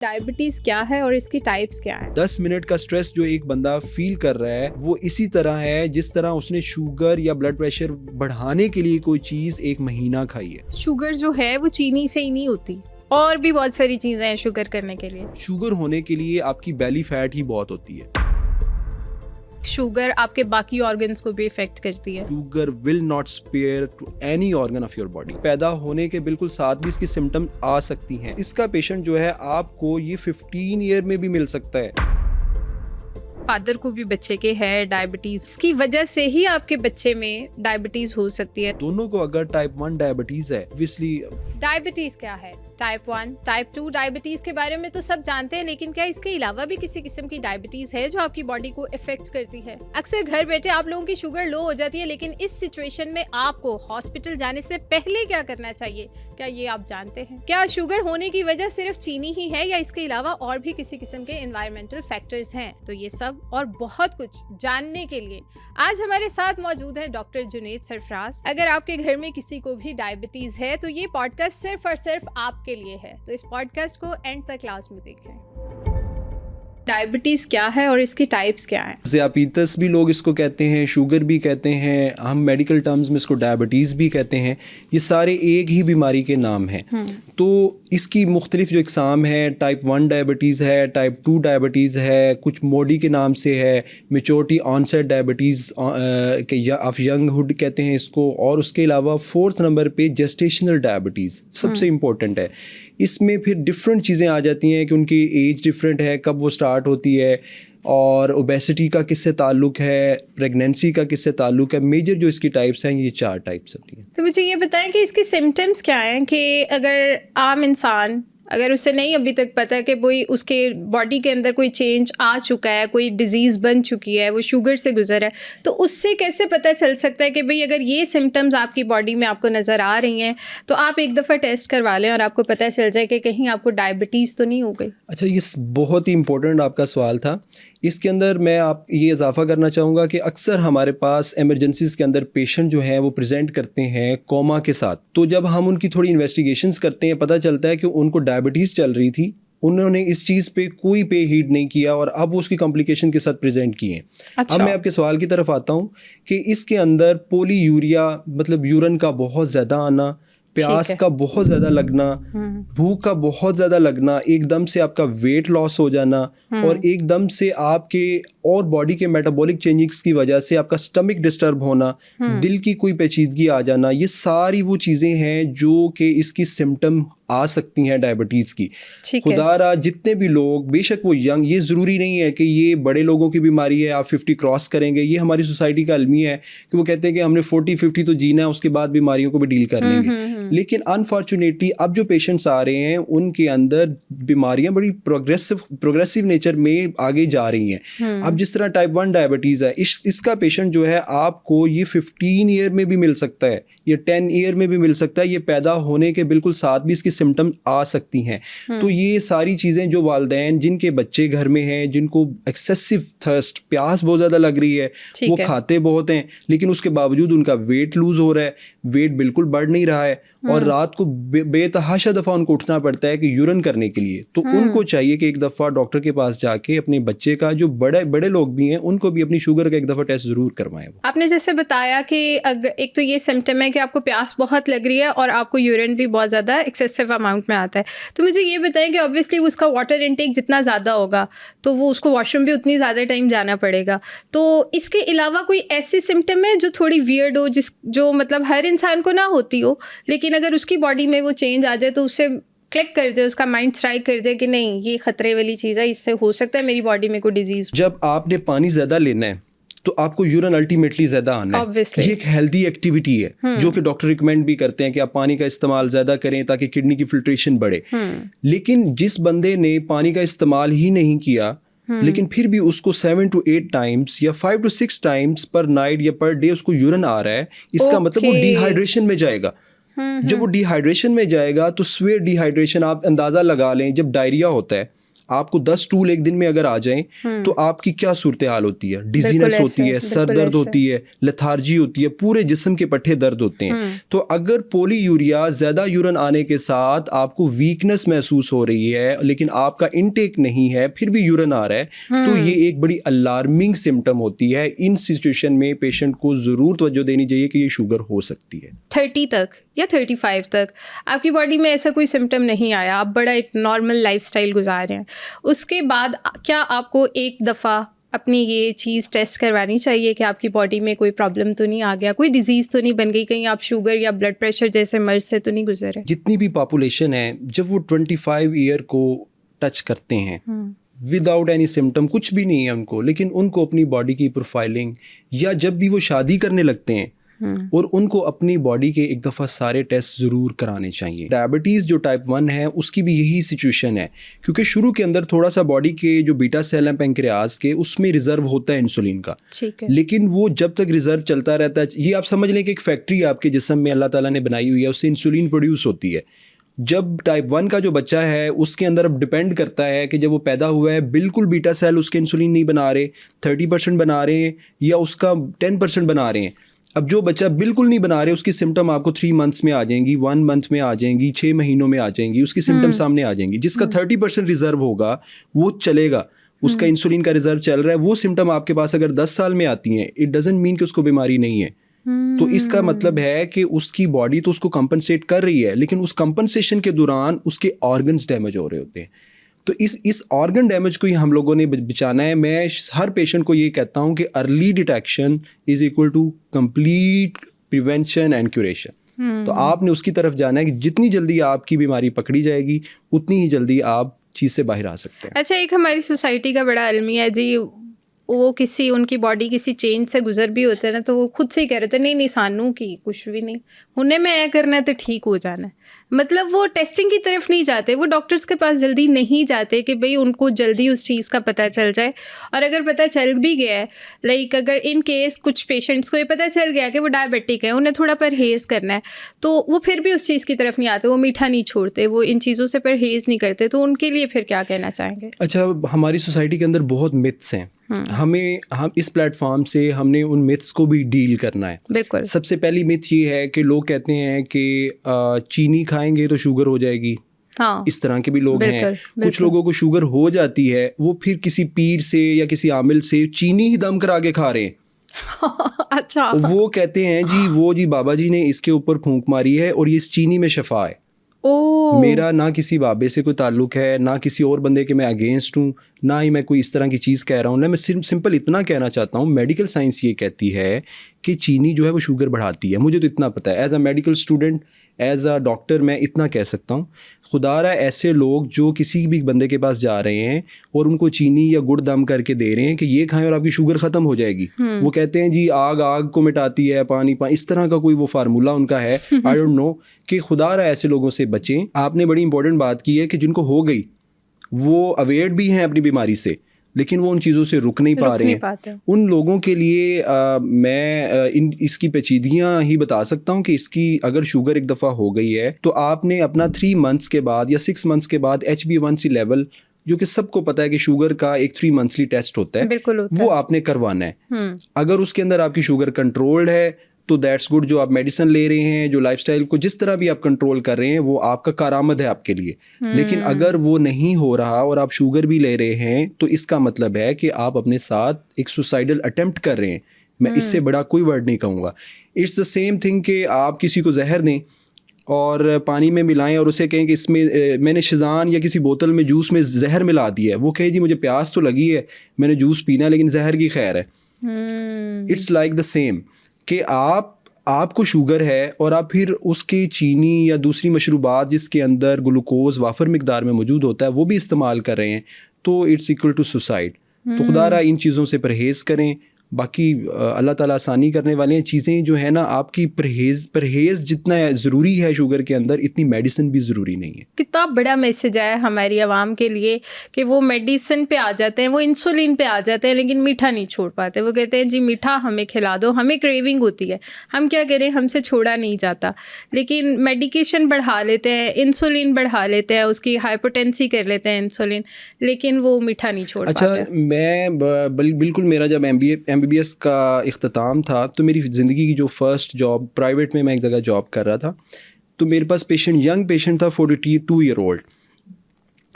Diabetes क्या है और इसकी टाइप्स क्या है? 10 मिनट का स्ट्रेस जो एक बंदा फील कर रहा है वो इसी तरह है जिस तरह उसने शुगर या ब्लड प्रेशर बढ़ाने के लिए कोई चीज 1 महीना खाई है। शुगर जो है वो चीनी से ही नहीं होती, और भी बहुत सारी चीजें हैं शुगर करने के लिए। शुगर होने के लिए आपकी बेली फैट ही बहुत होती है। शुगर आपके बाकी ऑर्गन्स को भी इफेक्ट करती है। Sugar will not spare to any organ of your body. पैदा होने के बिल्कुल साथ भी इसकी सिम्टम आ सकती हैं। इसका पेशेंट जो है आपको ये 15 ईयर में भी मिल सकता है। फादर को भी बच्चे के है डायबिटीज, इसकी वजह से ही आपके बच्चे में डायबिटीज हो सकती है। दोनों को अगर टाइप 1 डायबिटीज है, ऑब्वियसली डायबिटीज क्या है? टाइप 1, टाइप 2 डायबिटीज के बारे में तो सब जानते हैं, लेकिन क्या इसके अलावा भी किसी किस्म की डायबिटीज है जो आपकी बॉडी को इफेक्ट करती है? अक्सर घर बैठे आप लोगों की शुगर लो हो जाती है, लेकिन इस सिचुएशन में आपको हॉस्पिटल जाने से पहले क्या करना चाहिए, क्या ये आप जानते हैं? क्या शुगर होने की वजह सिर्फ चीनी ही है या इसके अलावा और भी किसी किस्म के एनवायरमेंटल फैक्टर्स हैं? तो ये सब और बहुत कुछ जानने के लिए आज हमारे साथ मौजूद है डॉक्टर जुनैद सरफराज। अगर आपके घर में किसी को भी डायबिटीज है तो ये पॉडकास्ट सिर्फ और सिर्फ आपके लिए है, तो इस पॉडकास्ट को एंड तक क्लास में देखें। डायबिटीज क्या है और इसकी टाइप्स क्या है? ज़ियापीतस भी लोग इसको कहते हैं, शुगर भी कहते हैं, हम मेडिकल टर्म्स में इसको डायबिटीज़ भी कहते हैं। ये सारे एक ही बीमारी के नाम हैं। तो इसकी मुख्तलिफ जो इकसाम है, टाइप 1 डायबिटीज़ है, टाइप 2 डायबिटीज़ है, कुछ मोडी के नाम से है, मेच्योरिटी ऑनसेट डायबिटीज़ ऑफ यंगहुड कहते हैं इसको, और उसके अलावा 4th नंबर पे जेस्टेशनल डायबिटीज़ सबसे इम्पोर्टेंट है। इसमें फिर डिफरेंट चीज़ें आ जाती हैं कि उनकी एज डिफरेंट है, कब वो स्टार्ट होती है, और ओबेसिटी का किससे ताल्लुक़ है, प्रेगनेंसी का किससे ताल्लुक़ है। मेजर जो इसकी टाइप्स हैं ये 4 टाइप्स होती हैं। तो मुझे ये बताएं कि इसके सिम्टम्स क्या हैं, कि अगर आम इंसान अगर उसे नहीं अभी तक पता है कि कोई उसके बॉडी के अंदर कोई चेंज आ चुका है, कोई डिजीज़ बन चुकी है, वो शुगर से गुजर है, तो उससे कैसे पता चल सकता है कि भाई अगर ये सिम्टम्स आपकी बॉडी में आपको नज़र आ रही हैं तो आप एक दफ़ा टेस्ट करवा लें और आपको पता चल जाए कि कहीं आपको डायबिटीज़ तो नहीं हो गई? अच्छा, ये बहुत ही इम्पोर्टेंट आपका सवाल था। इसके अंदर मैं आप ये इजाफ़ा करना चाहूँगा कि अक्सर हमारे पास एमरजेंसीज़ के अंदर पेशेंट जो हैं वो प्रेजेंट करते हैं कोमा के साथ। तो जब हम उनकी थोड़ी इन्वेस्टिगेशंस करते हैं, पता चलता है कि उनको डायबिटीज़ चल रही थी, उन्होंने इस चीज़ पे कोई पे हीड नहीं किया और अब उसकी कॉम्प्लिकेशन के साथ प्रेजेंट किए हैं। अच्छा। अब मैं आपके सवाल की तरफ आता हूँ कि इसके अंदर पोलीयूरिया मतलब यूरिन का बहुत ज़्यादा आना, प्यास का बहुत ज़्यादा लगना, भूख का बहुत ज़्यादा लगना, एकदम से आपका वेट लॉस हो जाना, और एकदम से आपके और बॉडी के मेटाबॉलिक चेंजेस की वजह से आपका स्टमक डिस्टर्ब होना, दिल की कोई पेचीदगी आ जाना, ये सारी वो चीज़ें हैं जो कि इसकी सिम्टम आ सकती हैं डायबिटीज़ की। खुदारा जितने भी लोग, बेशक वो यंग, ये ज़रूरी नहीं है कि ये बड़े लोगों की बीमारी है, आप 50 क्रॉस करेंगे। ये हमारी सोसाइटी का अलमिया है कि वो कहते हैं कि हमने 40-50 तो जीना है, उसके बाद बीमारियों को भी डील कर लेंगे। लेकिन अनफॉर्चुनेटली अब जो पेशेंट्स आ रहे हैं उनके अंदर बीमारियां बड़ी प्रोग्रेसिव नेचर में आगे जा रही हैं। अब जिस तरह टाइप 1 डायबिटीज़ है, इसका पेशेंट जो है आपको ये 15 ईयर में भी मिल सकता है, ये 10 ईयर में भी मिल सकता है। ये पैदा होने के बिल्कुल साथ भी इसकी सिम्टम आ सकती हैं। तो ये सारी चीज़ें जो वालिदैन जिनके बच्चे घर में हैं, जिनको एक्सेसिव थर्स्ट, प्यास बहुत ज़्यादा लग रही है, वो खाते बहुत हैं लेकिन उसके बावजूद उनका वेट लूज़ हो रहा है, वेट बिल्कुल बढ़ नहीं रहा है, और रात को बेतहाशा दफ़ा उनको उठना पड़ता है कि यूरिन करने के लिए। तो उनको चाहिए कि एक दफ़ा डॉक्टर के पास जाके अपने बच्चे का, जो बड़े लोग भी हैं, उनको भी अपनी शुगर का एक दफ़ा टेस्ट ज़रूर करवाएं। आपने जैसे बताया कि अगर एक तो ये सिम्टम है कि आपको प्यास बहुत लग रही है और आपको यूरिन भी बहुत ज़्यादा एक्सेसिव अमाउंट में आता है, तो मुझे ये बताएं कि ऑब्वियसली उसका वाटर इनटेक जितना ज़्यादा होगा तो वो उसको वॉशरूम भी उतनी ज़्यादा टाइम जाना पड़ेगा। तो इसके अलावा कोई ऐसी सिम्टम है जो थोड़ी वियर्ड हो, जो मतलब हर इंसान को ना होती हो, लेकिन अगर उसकी बॉडी में वो चेंज आ जाए तो उससे क्लिक कर जाए, उसका माइंड स्ट्राइक कर जाए कि नहीं ये खतरे वाली चीज़ है, इससे हो सकता है मेरी बॉडी में कोई डिजीज़? जब आपने पानी ज़्यादा लेना है तो आपको यूरिन अल्टीमेटली ज़्यादा आना है। ये एक हेल्दी एक्टिविटी है जो कि डॉक्टर रिकमेंड भी करते हैं कि आप पानी का इस्तेमाल ज़्यादा करें ताकि किडनी की फिल्ट्रेशन बढ़े। लेकिन जिस बंदे ने पानी का इस्तेमाल ही नहीं किया लेकिन फिर भी उसको 7 to 8 टाइम्स या 5 to 6 टाइम्स पर नाइट या पर डे उसको यूरिन आ रहा है, इसका मतलब वो डिहाइड्रेशन में जाएगा। जब वो डिहाइड्रेशन में जाएगा तो स्वेट डिहाइड्रेशन, आप अंदाज़ा लगा लें, जब डायरिया होता है आपको 10 स्टूल एक दिन में अगर आ जाएं तो आपकी क्या सूरत हाल होती है, डिजीनेस होती है, सर दर्द होती है, लेथार्जी होती है, पूरे जिस्म के पट्टे दर्द होते हैं। तो अगर पॉलीयूरिया, ज़्यादा यूरिन आने के साथ आपको वीकनेस महसूस हो रही है लेकिन आपका इनटेक नहीं है फिर भी यूरिन आ रहा है, तो ये एक बड़ी अलार्मिंग सिम्टम होती है। इन सिचुएशन में पेशेंट को ज़रूर तवज्जो देनी चाहिए कि ये शुगर हो सकती है। 30 तक या 35 तक आपकी बॉडी में ऐसा कोई सिम्टम नहीं आया, आप बड़ा एक नॉर्मल लाइफस्टाइल गुजार रहे हैं, उसके बाद क्या आपको एक दफ़ा अपनी ये चीज़ टेस्ट करवानी चाहिए कि आपकी बॉडी में कोई प्रॉब्लम तो नहीं आ गया, कोई डिजीज़ तो नहीं बन गई, कहीं आप शुगर या ब्लड प्रेशर जैसे मर्ज से तो नहीं गुजरे? जितनी भी पॉपुलेशन है जब वो 25 ईयर को टच करते हैं विदाउट एनी सिम्टम, कुछ भी नहीं है उनको, लेकिन उनको अपनी बॉडी की प्रोफाइलिंग या जब भी वो शादी करने लगते हैं और उनको अपनी बॉडी के एक दफ़ा सारे टेस्ट ज़रूर कराने चाहिए। डायबिटीज़ जो टाइप 1 है उसकी भी यही सिचुएशन है, क्योंकि शुरू के अंदर थोड़ा सा बॉडी के जो बीटा सेल हैं पेंक्रियाज के, उसमें रिजर्व होता है इंसुलिन का, लेकिन वो जब तक रिजर्व चलता रहता है, ये आप समझ लें कि एक फैक्ट्री आपके जिस्म में अल्लाह ताला ने बनाई हुई है, उससे इंसुलिन प्रोड्यूस होती है। जब टाइप 1 का जो बच्चा है उसके अंदर अब डिपेंड करता है कि जब वो पैदा हुआ है बिल्कुल बीटा सेल उसके इंसुलिन नहीं बना रहे, 30% बना रहे हैं या उसका 10% बना रहे हैं। अब जो बच्चा बिल्कुल नहीं बना रहे उसकी सिम्टम आपको 3 मंथ्स में आ जाएंगी, 1 मंथ में आ जाएंगी, 6 महीनों में आ जाएंगी, उसकी सिम्टम सामने आ जाएंगी। जिसका 30% रिजर्व होगा वो चलेगा, उसका इंसुलिन का रिजर्व चल रहा है, वो सिम्टम आपके पास अगर 10 साल में आती हैं, इट डजंट मीन कि उसको बीमारी नहीं है। तो इसका मतलब है कि उसकी बॉडी तो उसको कंपनसेट कर रही है, लेकिन उस कंपनसेशन के दौरान उसके ऑर्गन्स डैमेज हो रहे होते हैं। तो इस ऑर्गन डैमेज को ही हम लोगों ने बचाना है। मैं हर पेशेंट को ये कहता हूँ कि early detection is equal to complete prevention and curation. तो आपने उसकी तरफ जाना है कि जितनी जल्दी आपकी बीमारी पकड़ी जाएगी उतनी ही जल्दी आप चीज़ से बाहर आ सकते हैं। अच्छा, एक हमारी सोसाइटी का बड़ा अलमिया है जी, वो किसी उनकी बॉडी किसी चेंज से गुजर भी होते हैं ना, तो वो खुद से ही कह रहे थे नहीं सानू की कुछ भी नहीं होने में ऐ करना है तो ठीक हो जाना है। मतलब वो टेस्टिंग की तरफ नहीं जाते, वो डॉक्टर्स के पास जल्दी नहीं जाते कि भाई उनको जल्दी उस चीज़ का पता चल जाए। और अगर पता चल भी गया है, लाइक अगर इन केस कुछ पेशेंट्स को ये पता चल गया कि वो डायबिटिक है, उन्हें थोड़ा परहेज़ करना है, तो वो फिर भी उस चीज़ की तरफ नहीं आते, वो मीठा नहीं छोड़ते, वो इन चीज़ों से परहेज़ नहीं करते। तो उनके लिए फिर क्या कहना चाहेंगे? अच्छा, हमारी सोसाइटी के अंदर बहुत मिथ्स हैं, हम इस प्लेटफॉर्म से हमने उन मिथ्स को भी डील करना है। बिल्कुल। सबसे पहली मिथ ये है कि लोग कहते हैं कि चीनी खाएंगे तो शुगर हो जाएगी। हाँ, इस तरह के भी लोग हैं। कुछ लोगों को शुगर हो जाती है, वो फिर किसी पीर से या किसी आमिल से चीनी ही दम करा के खा रहे हैं। अच्छा। वो कहते हैं जी बाबा जी ने इसके ऊपर फूंक मारी है और ये इस चीनी में शफा है। मेरा ना किसी बाबे से कोई ताल्लुक है, ना किसी और बंदे के मैं अगेंस्ट हूँ, ना ही मैं कोई इस तरह की चीज़ कह रहा हूँ। ना मैं सिंपल इतना कहना चाहता हूँ, मेडिकल साइंस ये कहती है कि चीनी जो है वो शुगर बढ़ाती है। मुझे तो इतना पता है, as a medical student, as a doctor मैं इतना कह सकता हूँ। खुदारा ऐसे लोग जो किसी भी बंदे के पास जा रहे हैं और उनको चीनी या गुड़ दम करके दे रहे हैं कि ये खाएं और आपकी शुगर ख़त्म हो जाएगी, वो कहते हैं जी आग को मिटाती है, पानी इस तरह का कोई वो फार्मूला उनका है। आई डोंट नो कि खुदारा ऐसे लोगों से बचें। आपने बड़ी इंपॉर्टेंट बात की है कि जिनको हो गई वो अवेयर भी हैं अपनी बीमारी से, लेकिन वो उन चीज़ों से रुक नहीं पा रहे हैं। उन लोगों के लिए मैं इसकी पेचीदियाँ ही बता सकता हूँ कि इसकी अगर शुगर एक दफ़ा हो गई है तो आपने अपना 3 मंथ्स के बाद या 6 मंथ्स के बाद HbA1c लेवल, जो कि सबको पता है कि शुगर का एक 3 मंथली टेस्ट होता है, वो आपने करवाना है। अगर उसके अंदर आपकी शुगर कंट्रोल्ड है तो दैट्स गुड। जो आप मेडिसिन ले रहे हैं, जो लाइफस्टाइल को जिस तरह भी आप कंट्रोल कर रहे हैं, वो आपका कारामद है आपके लिए। लेकिन अगर वो नहीं हो रहा और आप शुगर भी ले रहे हैं तो इसका मतलब है कि आप अपने साथ एक सुसाइडल अटेम्प्ट कर रहे हैं। मैं इससे बड़ा कोई वर्ड नहीं कहूँगा। इट्स द सेम थिंग कि आप किसी को जहर दें और पानी में मिलाएं और उसे कहें कि इसमें मैंने शिज़ान या किसी बोतल में जूस में जहर मिला दिया है, वो कहे जी मुझे प्यास तो लगी है, मैंने जूस पीना है, लेकिन जहर की खैर है। इट्स लाइक द सेम कि आपको शुगर है और आप फिर उसकी चीनी या दूसरी मशरूबात जिसके अंदर ग्लूकोज वाफर मिकदार में मौजूद होता है वो भी इस्तेमाल कर रहे हैं, तो इट्स इक्वल टू सुसाइड। तो खुदारा इन चीज़ों से परहेज़ करें बाकी अल्लाह ताला आसानी करने वाले हैं। चीज़ें जो है ना, आपकी परहेज़ जितना ज़रूरी है शुगर के अंदर, इतनी मेडिसिन भी ज़रूरी नहीं है। कितना बड़ा मैसेज आया हमारी आवाम के लिए कि वो मेडिसिन पे आ जाते हैं, वो इंसुलिन पे आ जाते हैं, लेकिन मीठा नहीं छोड़ पाते। वो कहते हैं जी मीठा हमें खिला दो, हमें क्रेविंग होती है, हम क्या करें, हमसे छोड़ा नहीं जाता। लेकिन मेडिकेशन बढ़ा लेते हैं, इंसुलिन बढ़ा लेते हैं, उसकी हाइपोटेंसी कर लेते हैं इंसुलिन, लेकिन वो मीठा नहीं छोड़ पाते। अच्छा, मैं बिल्कुल, मेरा जब MBBS का इख्तिताम था तो मेरी ज़िंदगी की जो फ़र्स्ट जॉब प्राइवेट में, मैं एक जगह जॉब कर रहा था, तो मेरे पास यंग पेशेंट था 42 ईयर ओल्ड,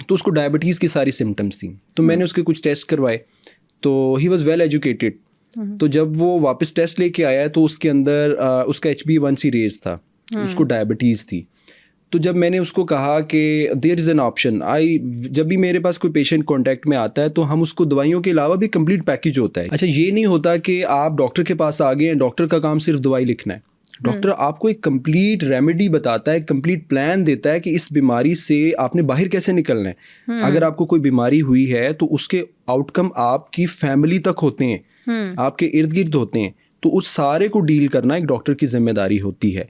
तो उसको डायबिटीज़ की सारी सिम्टम्स थी। तो मैंने उसके कुछ टेस्ट करवाए, तो ही वॉज़ वेल एजुकेटेड। तो जब वो वापस टेस्ट लेके आया तो उसके अंदर उसका HbA1c रेज था, उसको डायबिटीज़ थी। तो जब मैंने उसको कहा कि देयर इज़ एन ऑप्शन, जब भी मेरे पास कोई पेशेंट कांटेक्ट में आता है तो हम उसको दवाइयों के अलावा भी कंप्लीट पैकेज होता है। अच्छा, ये नहीं होता कि आप डॉक्टर के पास आ गए हैं, डॉक्टर का काम सिर्फ दवाई लिखना है। डॉक्टर आपको एक कंप्लीट रेमेडी बताता है, कंप्लीट प्लान देता है कि इस बीमारी से आपने बाहर कैसे निकलना है। अगर आपको कोई बीमारी हुई है तो उसके आउटकम आपकी फैमिली तक होते हैं, आपके इर्द गिर्द होते हैं, तो उस सारे को डील करना एक डॉक्टर की जिम्मेदारी होती है।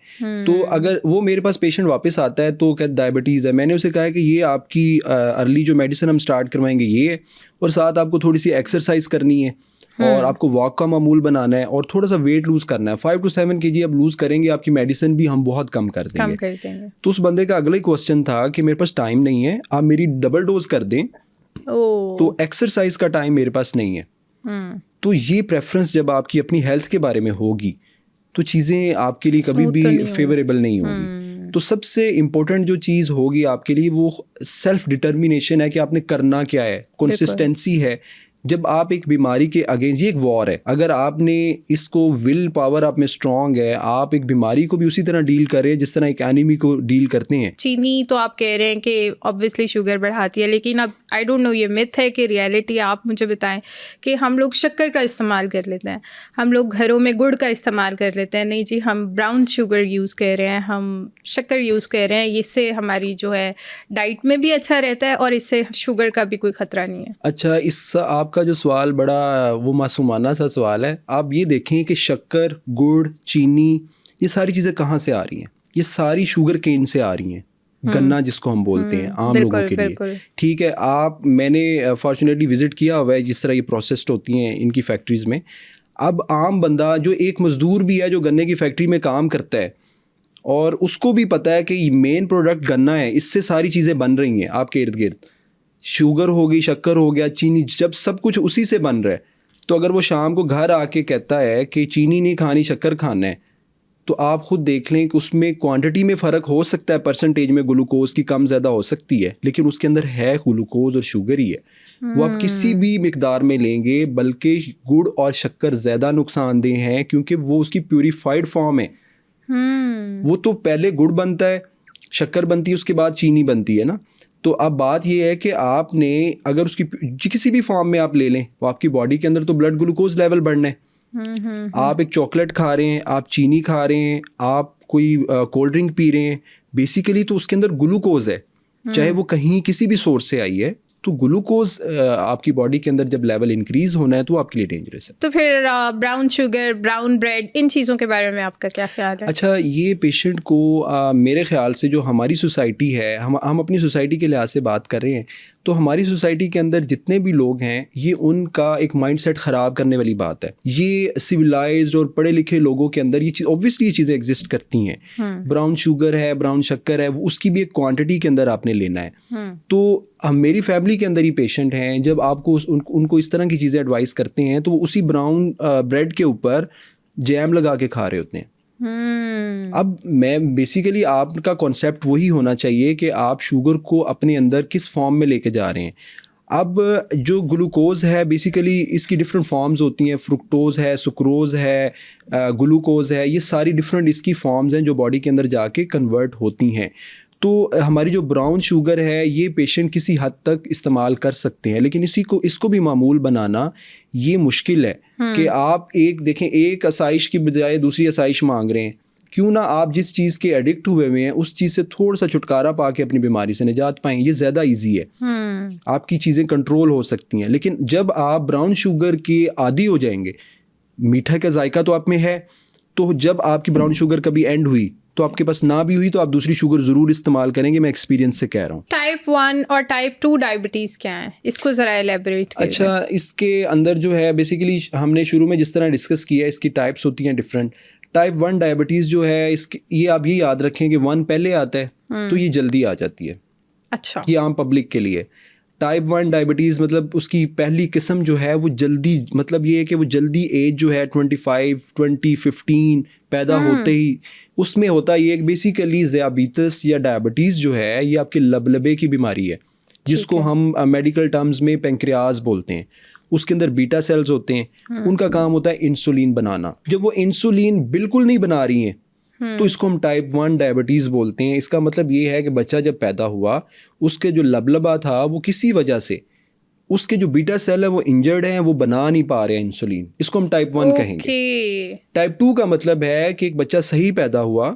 तो अगर वो मेरे पास पेशेंट वापस आता है तो कहते डायबिटीज़ है, मैंने उसे कहा कि ये आपकी अर्ली जो मेडिसिन हम स्टार्ट करवाएंगे ये है, और साथ आपको थोड़ी सी एक्सरसाइज करनी है, और आपको वॉक का मामूल बनाना है, और थोड़ा सा वेट लूज़ करना है। 5 to 7 kg आप लूज़ करेंगे, आपकी मेडिसिन भी हम बहुत कम कर देंगे। तो उस बंदे का अगला ही क्वेश्चन था कि मेरे पास टाइम नहीं है, आप मेरी डबल डोज कर दें, तो एक्सरसाइज का टाइम मेरे पास नहीं है। तो ये प्रेफरेंस जब आपकी अपनी हेल्थ के बारे में होगी तो चीज़ें आपके लिए कभी भी फेवरेबल नहीं होगी। तो सबसे इम्पोर्टेंट जो चीज़ होगी आपके लिए वो सेल्फ डिटर्मिनेशन है कि आपने करना क्या है, कंसिस्टेंसी है। जब आप एक बीमारी के अगेंस्ट, ये एक वॉर है, अगर आपने इसको विल पावर आप में स्ट्रांग है, आप एक बीमारी को भी उसी तरह डील करें जिस तरह एक एनिमी को डील करते हैं। चीनी तो आप कह रहे हैं कि ऑब्वियसली शुगर बढ़ाती है, लेकिन अब आई डोंट नो ये मिथ है कि रियलिटी, आप मुझे बताएं कि हम लोग शक्कर का इस्तेमाल कर लेते हैं, हम लोग घरों में गुड़ का इस्तेमाल कर लेते हैं। नहीं जी, हम ब्राउन शुगर यूज़ कर रहे हैं, हम शक्कर यूज़ कर रहे हैं, इससे हमारी जो है डाइट में भी अच्छा रहता है और इससे शुगर का भी कोई ख़तरा नहीं है। अच्छा, इस आपका जो सवाल बड़ा वो मासूमाना सा सवाल है। आप ये देखें कि शक्कर, गुड़, चीनी, ये सारी चीज़ें कहाँ से आ रही हैं? ये सारी शुगर केन से आ रही हैं, गन्ना जिसको हम बोलते हैं आम लोगों के लिए। ठीक है, मैंने फॉर्चुनेटली विज़िट किया हुआ है जिस तरह ये प्रोसेस्ड होती हैं इनकी फैक्ट्रीज़ में। अब आम बंदा जो एक मज़दूर भी है जो गन्ने की फैक्ट्री में काम करता है, और उसको भी पता है कि मेन प्रोडक्ट गन्ना है, इससे सारी चीज़ें बन रही हैं आपके इर्द गिर्द। शुगर हो गई, शक्कर हो गया, चीनी, जब सब कुछ उसी से बन रहा है, तो अगर वो शाम को घर आके कहता है कि चीनी नहीं खानी, शक्कर खाना है, तो आप खुद देख लें कि उसमें क्वांटिटी में फ़र्क हो सकता है, परसेंटेज में ग्लूकोज़ की कम ज़्यादा हो सकती है, लेकिन उसके अंदर है ग्लूकोज़ और शुगर ही है। वो आप किसी भी मिकदार में लेंगे, बल्कि गुड़ और शक्कर ज़्यादा नुकसानदेह हैं क्योंकि वो उसकी प्यूरीफाइड फॉर्म है। वो तो पहले गुड़ बनता है, शक्कर बनती है, उसके बाद चीनी बनती है ना। तो अब बात ये है कि आपने अगर उसकी किसी भी फॉर्म में आप ले लें, वो आपकी बॉडी के अंदर तो ब्लड ग्लूकोज लेवल बढ़ना है। आप एक चॉकलेट खा रहे हैं, आप चीनी खा रहे हैं, आप कोई कोल्ड ड्रिंक पी रहे हैं, बेसिकली तो उसके अंदर ग्लूकोज है, चाहे वो कहीं किसी भी सोर्स से आई है। तो ग्लूकोज आपकी बॉडी के अंदर जब लेवल इंक्रीज होना है तो आपके लिए डेंजरस है। तो फिर ब्राउन शुगर, ब्राउन ब्रेड, इन चीज़ों के बारे में आपका क्या ख्याल है? अच्छा, ये पेशेंट को मेरे ख्याल से जो हमारी सोसाइटी है, हम अपनी सोसाइटी के लिहाज से बात कर रहे हैं, तो हमारी सोसाइटी के अंदर जितने भी लोग हैं, ये उनका एक माइंडसेट ख़राब करने वाली बात है। ये सिविलाइज्ड और पढ़े लिखे लोगों के अंदर ये चीज़, ऑब्वियसली ये चीज़ें एग्जिस्ट करती हैं। ब्राउन शुगर है, ब्राउन शक्कर है, उसकी भी एक क्वांटिटी के अंदर आपने लेना है। तो मेरी फैमिली के अंदर ही पेशेंट हैं, जब आपको उनको इस तरह की चीज़ें एडवाइस करते हैं तो वो उसी ब्राउन ब्रेड के ऊपर जैम लगा के खा रहे होते हैं। अब मैं बेसिकली आपका कॉन्सेप्ट वही होना चाहिए कि आप शुगर को अपने अंदर किस फॉर्म में लेके जा रहे हैं। अब जो ग्लूकोज है, बेसिकली इसकी डिफरेंट फॉर्म्स होती हैं, फ्रुक्टोज है, सुक्रोज है, ग्लूकोज है, ये सारी डिफरेंट इसकी फॉर्म्स हैं जो बॉडी के अंदर जाके कन्वर्ट होती हैं। तो हमारी जो ब्राउन शुगर है ये पेशेंट किसी हद तक इस्तेमाल कर सकते हैं, लेकिन इसको भी मामूल बनाना ये मुश्किल है कि आप एक आसाइश की बजाय दूसरी आसाइश मांग रहे हैं। क्यों ना आप जिस चीज़ के एडिक्ट हुए हुए हैं उस चीज़ से थोड़ा सा छुटकारा पा के अपनी बीमारी से निजात पाएं, ये ज़्यादा ईजी है। आपकी चीज़ें कंट्रोल हो सकती हैं। लेकिन जब आप ब्राउन शुगर के आदी हो जाएंगे मीठा का जायका तो आप में है, तो जब आपकी ब्राउन शुगर कभी एंड हुई तो आपके पास ना भी हुई तो आप दूसरी शुगर ज़रूर इस्तेमाल करेंगे, मैं एक्सपीरियंस से कह रहा हूँ। टाइप 1 और टाइप 2 डायबिटीज़ क्या है, इसको ज़रा एलेबोरेट करिए। अच्छा, इसके अंदर जो है बेसिकली हमने शुरू में जिस तरह डिस्कस किया, इसकी टाइप्स होती हैं डिफरेंट। टाइप 1 डायबिटीज़ जो है इसके, ये आप ये याद रखें कि 1 पहले आता है तो ये जल्दी आ जाती है। अच्छा, ये आम पब्लिक के लिए टाइप 1 डायबिटीज़ मतलब उसकी पहली किस्म जो है वो जल्दी, मतलब ये है कि वो जल्दी एज जो है 25, 20, 15 पैदा होते ही उसमें होता है। ये बेसिकली ज़ियाबीतस या डायबिटीज़ जो है ये आपके लबलबे की बीमारी है, जिसको हम मेडिकल टर्म्स में पेंक्रियाज बोलते हैं। उसके अंदर बीटा सेल्स होते हैं, उनका काम होता है इंसुलिन बनाना। जब वो इंसुलिन बिल्कुल नहीं बना रही हैं तो इसको हम टाइप 1 डायबिटीज़ बोलते हैं। इसका मतलब ये है कि बच्चा जब पैदा हुआ उसके जो लबलबा था वो किसी वजह से उसके जो बीटा सेल है वो इंजर्ड हैं, वो बना नहीं पा रहे हैं इंसुलिन, इसको हम टाइप 1 कहेंगे। टाइप 2 का मतलब है कि एक बच्चा सही पैदा हुआ,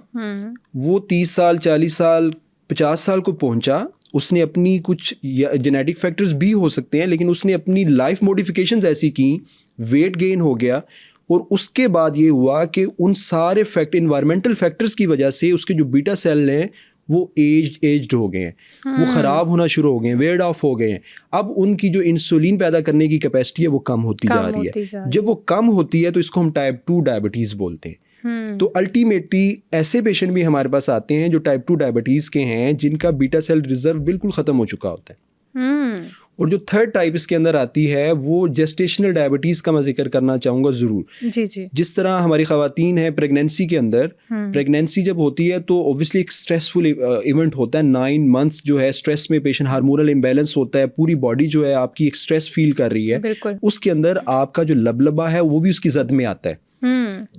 वो 30 साल 40 साल 50 साल को पहुंचा, उसने अपनी कुछ जेनेटिक फैक्टर्स भी हो सकते हैं लेकिन उसने अपनी लाइफ मॉडिफिकेशंस ऐसी की, वेट गेन हो गया और उसके बाद ये हुआ कि उन सारे इन्वायरमेंटल फैक्टर्स की वजह से उसके जो बीटा सेल हैं वो एज्ड हो गए हैं, वो ख़राब होना शुरू हो गए हैं, वेयर्ड ऑफ हो गए हैं। अब उनकी जो इंसुलिन पैदा करने की कैपेसिटी है वो कम होती जा रही है। जब वो कम होती है तो इसको हम टाइप 2 डायबिटीज़ बोलते हैं। तो अल्टीमेटली ऐसे पेशेंट भी हमारे पास आते हैं जो टाइप 2 डायबिटीज़ के हैं, जिनका बीटा सेल रिजर्व बिल्कुल ख़त्म हो चुका होता है। और जो थर्ड टाइप इसके अंदर आती है वो जेस्टेशनल डायबिटीज़ का मैं जिक्र करना चाहूँगा ज़रूर। जी। जिस तरह हमारी ख़वातीन है प्रेगनेंसी के अंदर, प्रेगनेंसी जब होती है तो ऑब्वियसली एक स्ट्रेसफुल इवेंट होता है। 9 मंथ्स जो है स्ट्रेस में पेशेंट, हार्मोनल इम्बैलेंस होता है, पूरी बॉडी जो है आपकी एक स्ट्रेस फील कर रही है। उसके अंदर आपका जो लबलबा है वो भी उसकी जद में आता है।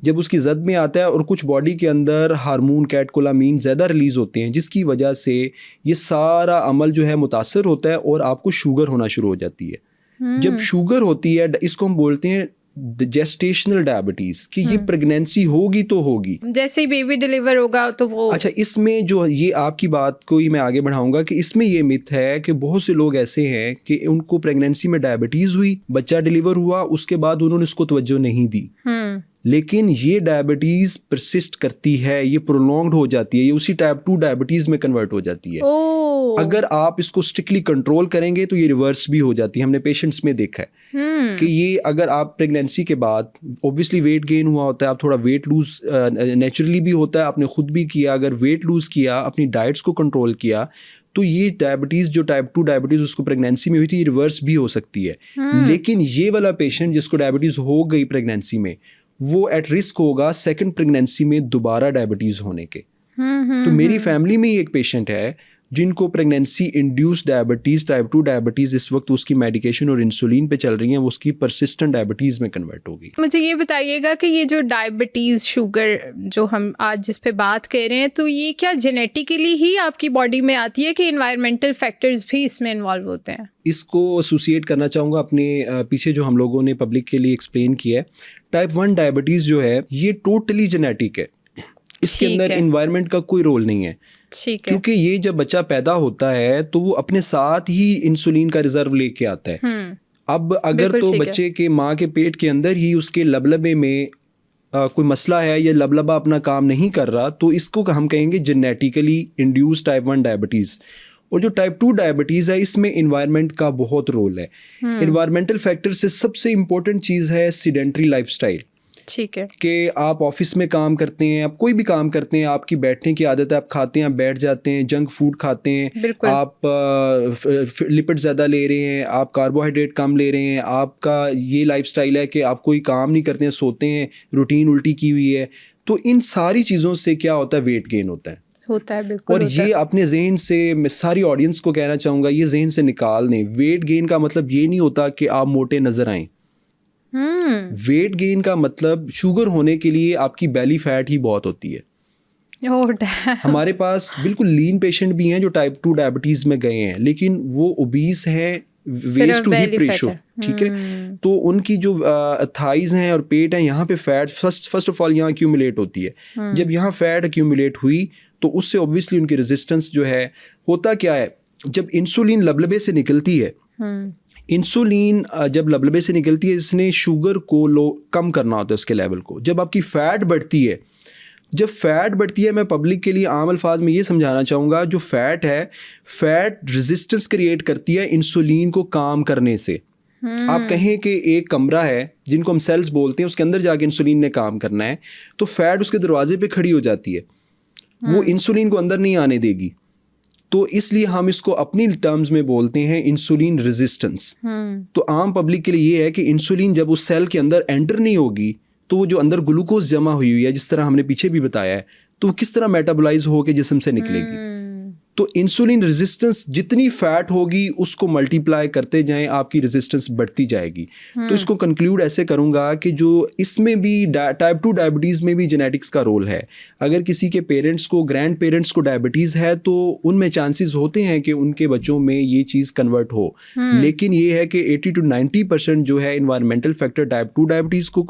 जब उसकी जद में आता है और कुछ बॉडी के अंदर हार्मोन कैटकोलामीन ज़्यादा रिलीज होते हैं, जिसकी वजह से ये सारा अमल जो है मुतासर होता है और आपको शुगर होना शुरू हो जाती है। जब शुगर होती है इसको हम बोलते हैं जेस्टेशनल डायबिटीज़, कि ये प्रेगनेंसी होगी तो होगी, जैसे ही बेबी डिलीवर होगा तो वो। अच्छा, इसमें जो ये आपकी बात को ही मैं आगे बढ़ाऊंगा कि इसमें ये मिथ है कि बहुत से लोग ऐसे हैं कि उनको प्रेगनेंसी में डायबिटीज़ हुई, बच्चा डिलीवर हुआ, उसके बाद उन्होंने उसको तवज्जो नहीं दी। लेकिन ये डायबिटीज़ परसिस्ट करती है, ये प्रोलॉन्ग्ड हो जाती है, ये उसी टाइप 2 डायबिटीज़ में कन्वर्ट हो जाती है। अगर आप इसको स्ट्रिक्टली कंट्रोल करेंगे तो ये रिवर्स भी हो जाती है। हमने पेशेंट्स में देखा है कि ये अगर आप प्रेगनेंसी के बाद ऑब्वियसली वेट गेन हुआ होता है, आप थोड़ा वेट लूज नेचुरली भी होता है, आपने खुद भी किया, अगर वेट लूज किया, अपनी डाइट्स को कंट्रोल किया, तो ये डायबिटीज़ जो टाइप 2 डायबिटीज़ उसको प्रेगनेंसी में हुई थी, ये रिवर्स भी हो सकती है। लेकिन ये वाला पेशेंट जिसको डायबिटीज़ हो गई प्रेगनेंसी में, वो एट रिस्क होगा सेकंड प्रेगनेंसी में दोबारा डायबिटीज़ होने के। तो मेरी फैमिली में ही एक पेशेंट है जिनको pregnancy induced diabetes type 2 diabetes इस वक्त उसकी मेडिकेशन और इंसुलिन पे चल रही हैं, वो उसकी परसिस्टेंट डायबिटीज़ में कन्वर्ट होगी। मुझे ये बताइएगा कि ये जो डायबिटीज़ शुगर जो हम आज जिस पे बात कर रहे हैं, तो ये क्या जेनेटिकली ही आपकी बॉडी में आती है कि इन्वायरमेंटल फैक्टर्स भी इसमें इन्वॉल्व होते हैं? इसको एसोसिएट करना चाहूँगा अपने पीछे जो हम लोगों ने पब्लिक के लिए एक्सप्लेन किया है। टाइप 1 डायबिटीज़ जो है ये टोटली जेनेटिक है, इसके अंदर इन्वायरमेंट का कोई रोल नहीं है। क्योंकि ये जब बच्चा पैदा होता है तो वो अपने साथ ही इंसुलिन का रिजर्व लेके आता है। अब अगर तो बच्चे के माँ के पेट के अंदर ही उसके लबलबे में कोई मसला है या लबलबा अपना काम नहीं कर रहा, तो इसको हम कहेंगे जेनेटिकली इंड्यूस्ड टाइप 1 डायबिटीज़। और जो टाइप 2 डायबिटीज़ है इसमें इन्वायरमेंट का बहुत रोल है। इन्वायरमेंटल फैक्टर से सबसे इम्पोर्टेंट चीज़ है सीडेंटरी लाइफस्टाइल। ठीक है कि आप ऑफिस में काम करते हैं, आप कोई भी काम करते हैं, आपकी बैठने की आदत है, आप खाते हैं, आप बैठ जाते हैं, जंक फूड खाते हैं, आप लिपिड ज़्यादा ले रहे हैं, आप कार्बोहाइड्रेट कम ले रहे हैं, आपका ये लाइफस्टाइल है कि आप कोई काम नहीं करते हैं, सोते हैं, रूटीन उल्टी की हुई है, तो इन सारी चीज़ों से क्या होता है, वेट गेन होता है। बिल्कुल और ये अपने जहन से मैं सारी ऑडियंस को कहना चाहूँगा, ये जहन से निकाल दें। वेट गेन का मतलब ये नहीं होता कि आप मोटे नज़र आएँ। वेट गेन का मतलब शुगर होने के लिए आपकी बेली फैट ही बहुत होती है। हमारे पास बिल्कुल लीन पेशेंट भी हैं जो टाइप 2 डायबिटीज़ में गए हैं, लेकिन वो ओबीस हैं, वेस्ट टू हिप रेशो, ठीक है। तो उनकी जो थाइज हैं और पेट हैं, यहाँ पे फैट फर्स्ट ऑफ ऑल यहाँ एक्यूमुलेट होती है। जब यहाँ फैट एक्यूमुलेट हुई तो उससे ऑब्वियसली उनकी रेजिस्टेंस जो है, होता क्या है, जब इंसुलिन लबलबे से निकलती है, इंसुलिन जब लबलबे से निकलती है, इसने शुगर को कम करना होता है उसके लेवल को। जब आपकी फ़ैट बढ़ती है, जब फ़ैट बढ़ती है, मैं पब्लिक के लिए आम अल्फाज में ये समझाना चाहूँगा, जो फ़ैट है, फ़ैट रेजिस्टेंस क्रिएट करती है इंसुलिन को काम करने से। आप कहें कि एक कमरा है जिनको हम सेल्स बोलते हैं, उसके अंदर जाके इंसुलिन ने काम करना है, तो फ़ैट उसके दरवाजे पे खड़ी हो जाती है, वो इंसुलिन को अंदर नहीं आने देगी। तो इसलिए हम इसको अपनी टर्म्स में बोलते हैं इंसुलिन रेजिस्टेंस। तो आम पब्लिक के लिए ये है कि इंसुलिन जब उस सेल के अंदर एंटर नहीं होगी, तो वो जो अंदर ग्लूकोज जमा हुई है, जिस तरह हमने पीछे भी बताया है, तो वो किस तरह मेटाबोलाइज होकर जिस्म से निकलेगी। तो इंसुलिन रेजिस्टेंस जितनी फैट होगी उसको मल्टीप्लाई करते जाएं, आपकी रेजिस्टेंस बढ़ती जाएगी। तो इसको कंक्लूड ऐसे करूंगा कि जो इसमें भी टाइप 2 डायबिटीज़ में भी जेनेटिक्स का रोल है। अगर किसी के पेरेंट्स को, ग्रैंड पेरेंट्स को डायबिटीज़ है, तो उनमें चांसेस होते हैं कि उनके बच्चों में ये चीज़ कन्वर्ट हो। लेकिन ये है कि 80 to 90% जो है इन्वायरमेंटल फैक्टर टाइप 2 डायबिटीज़ को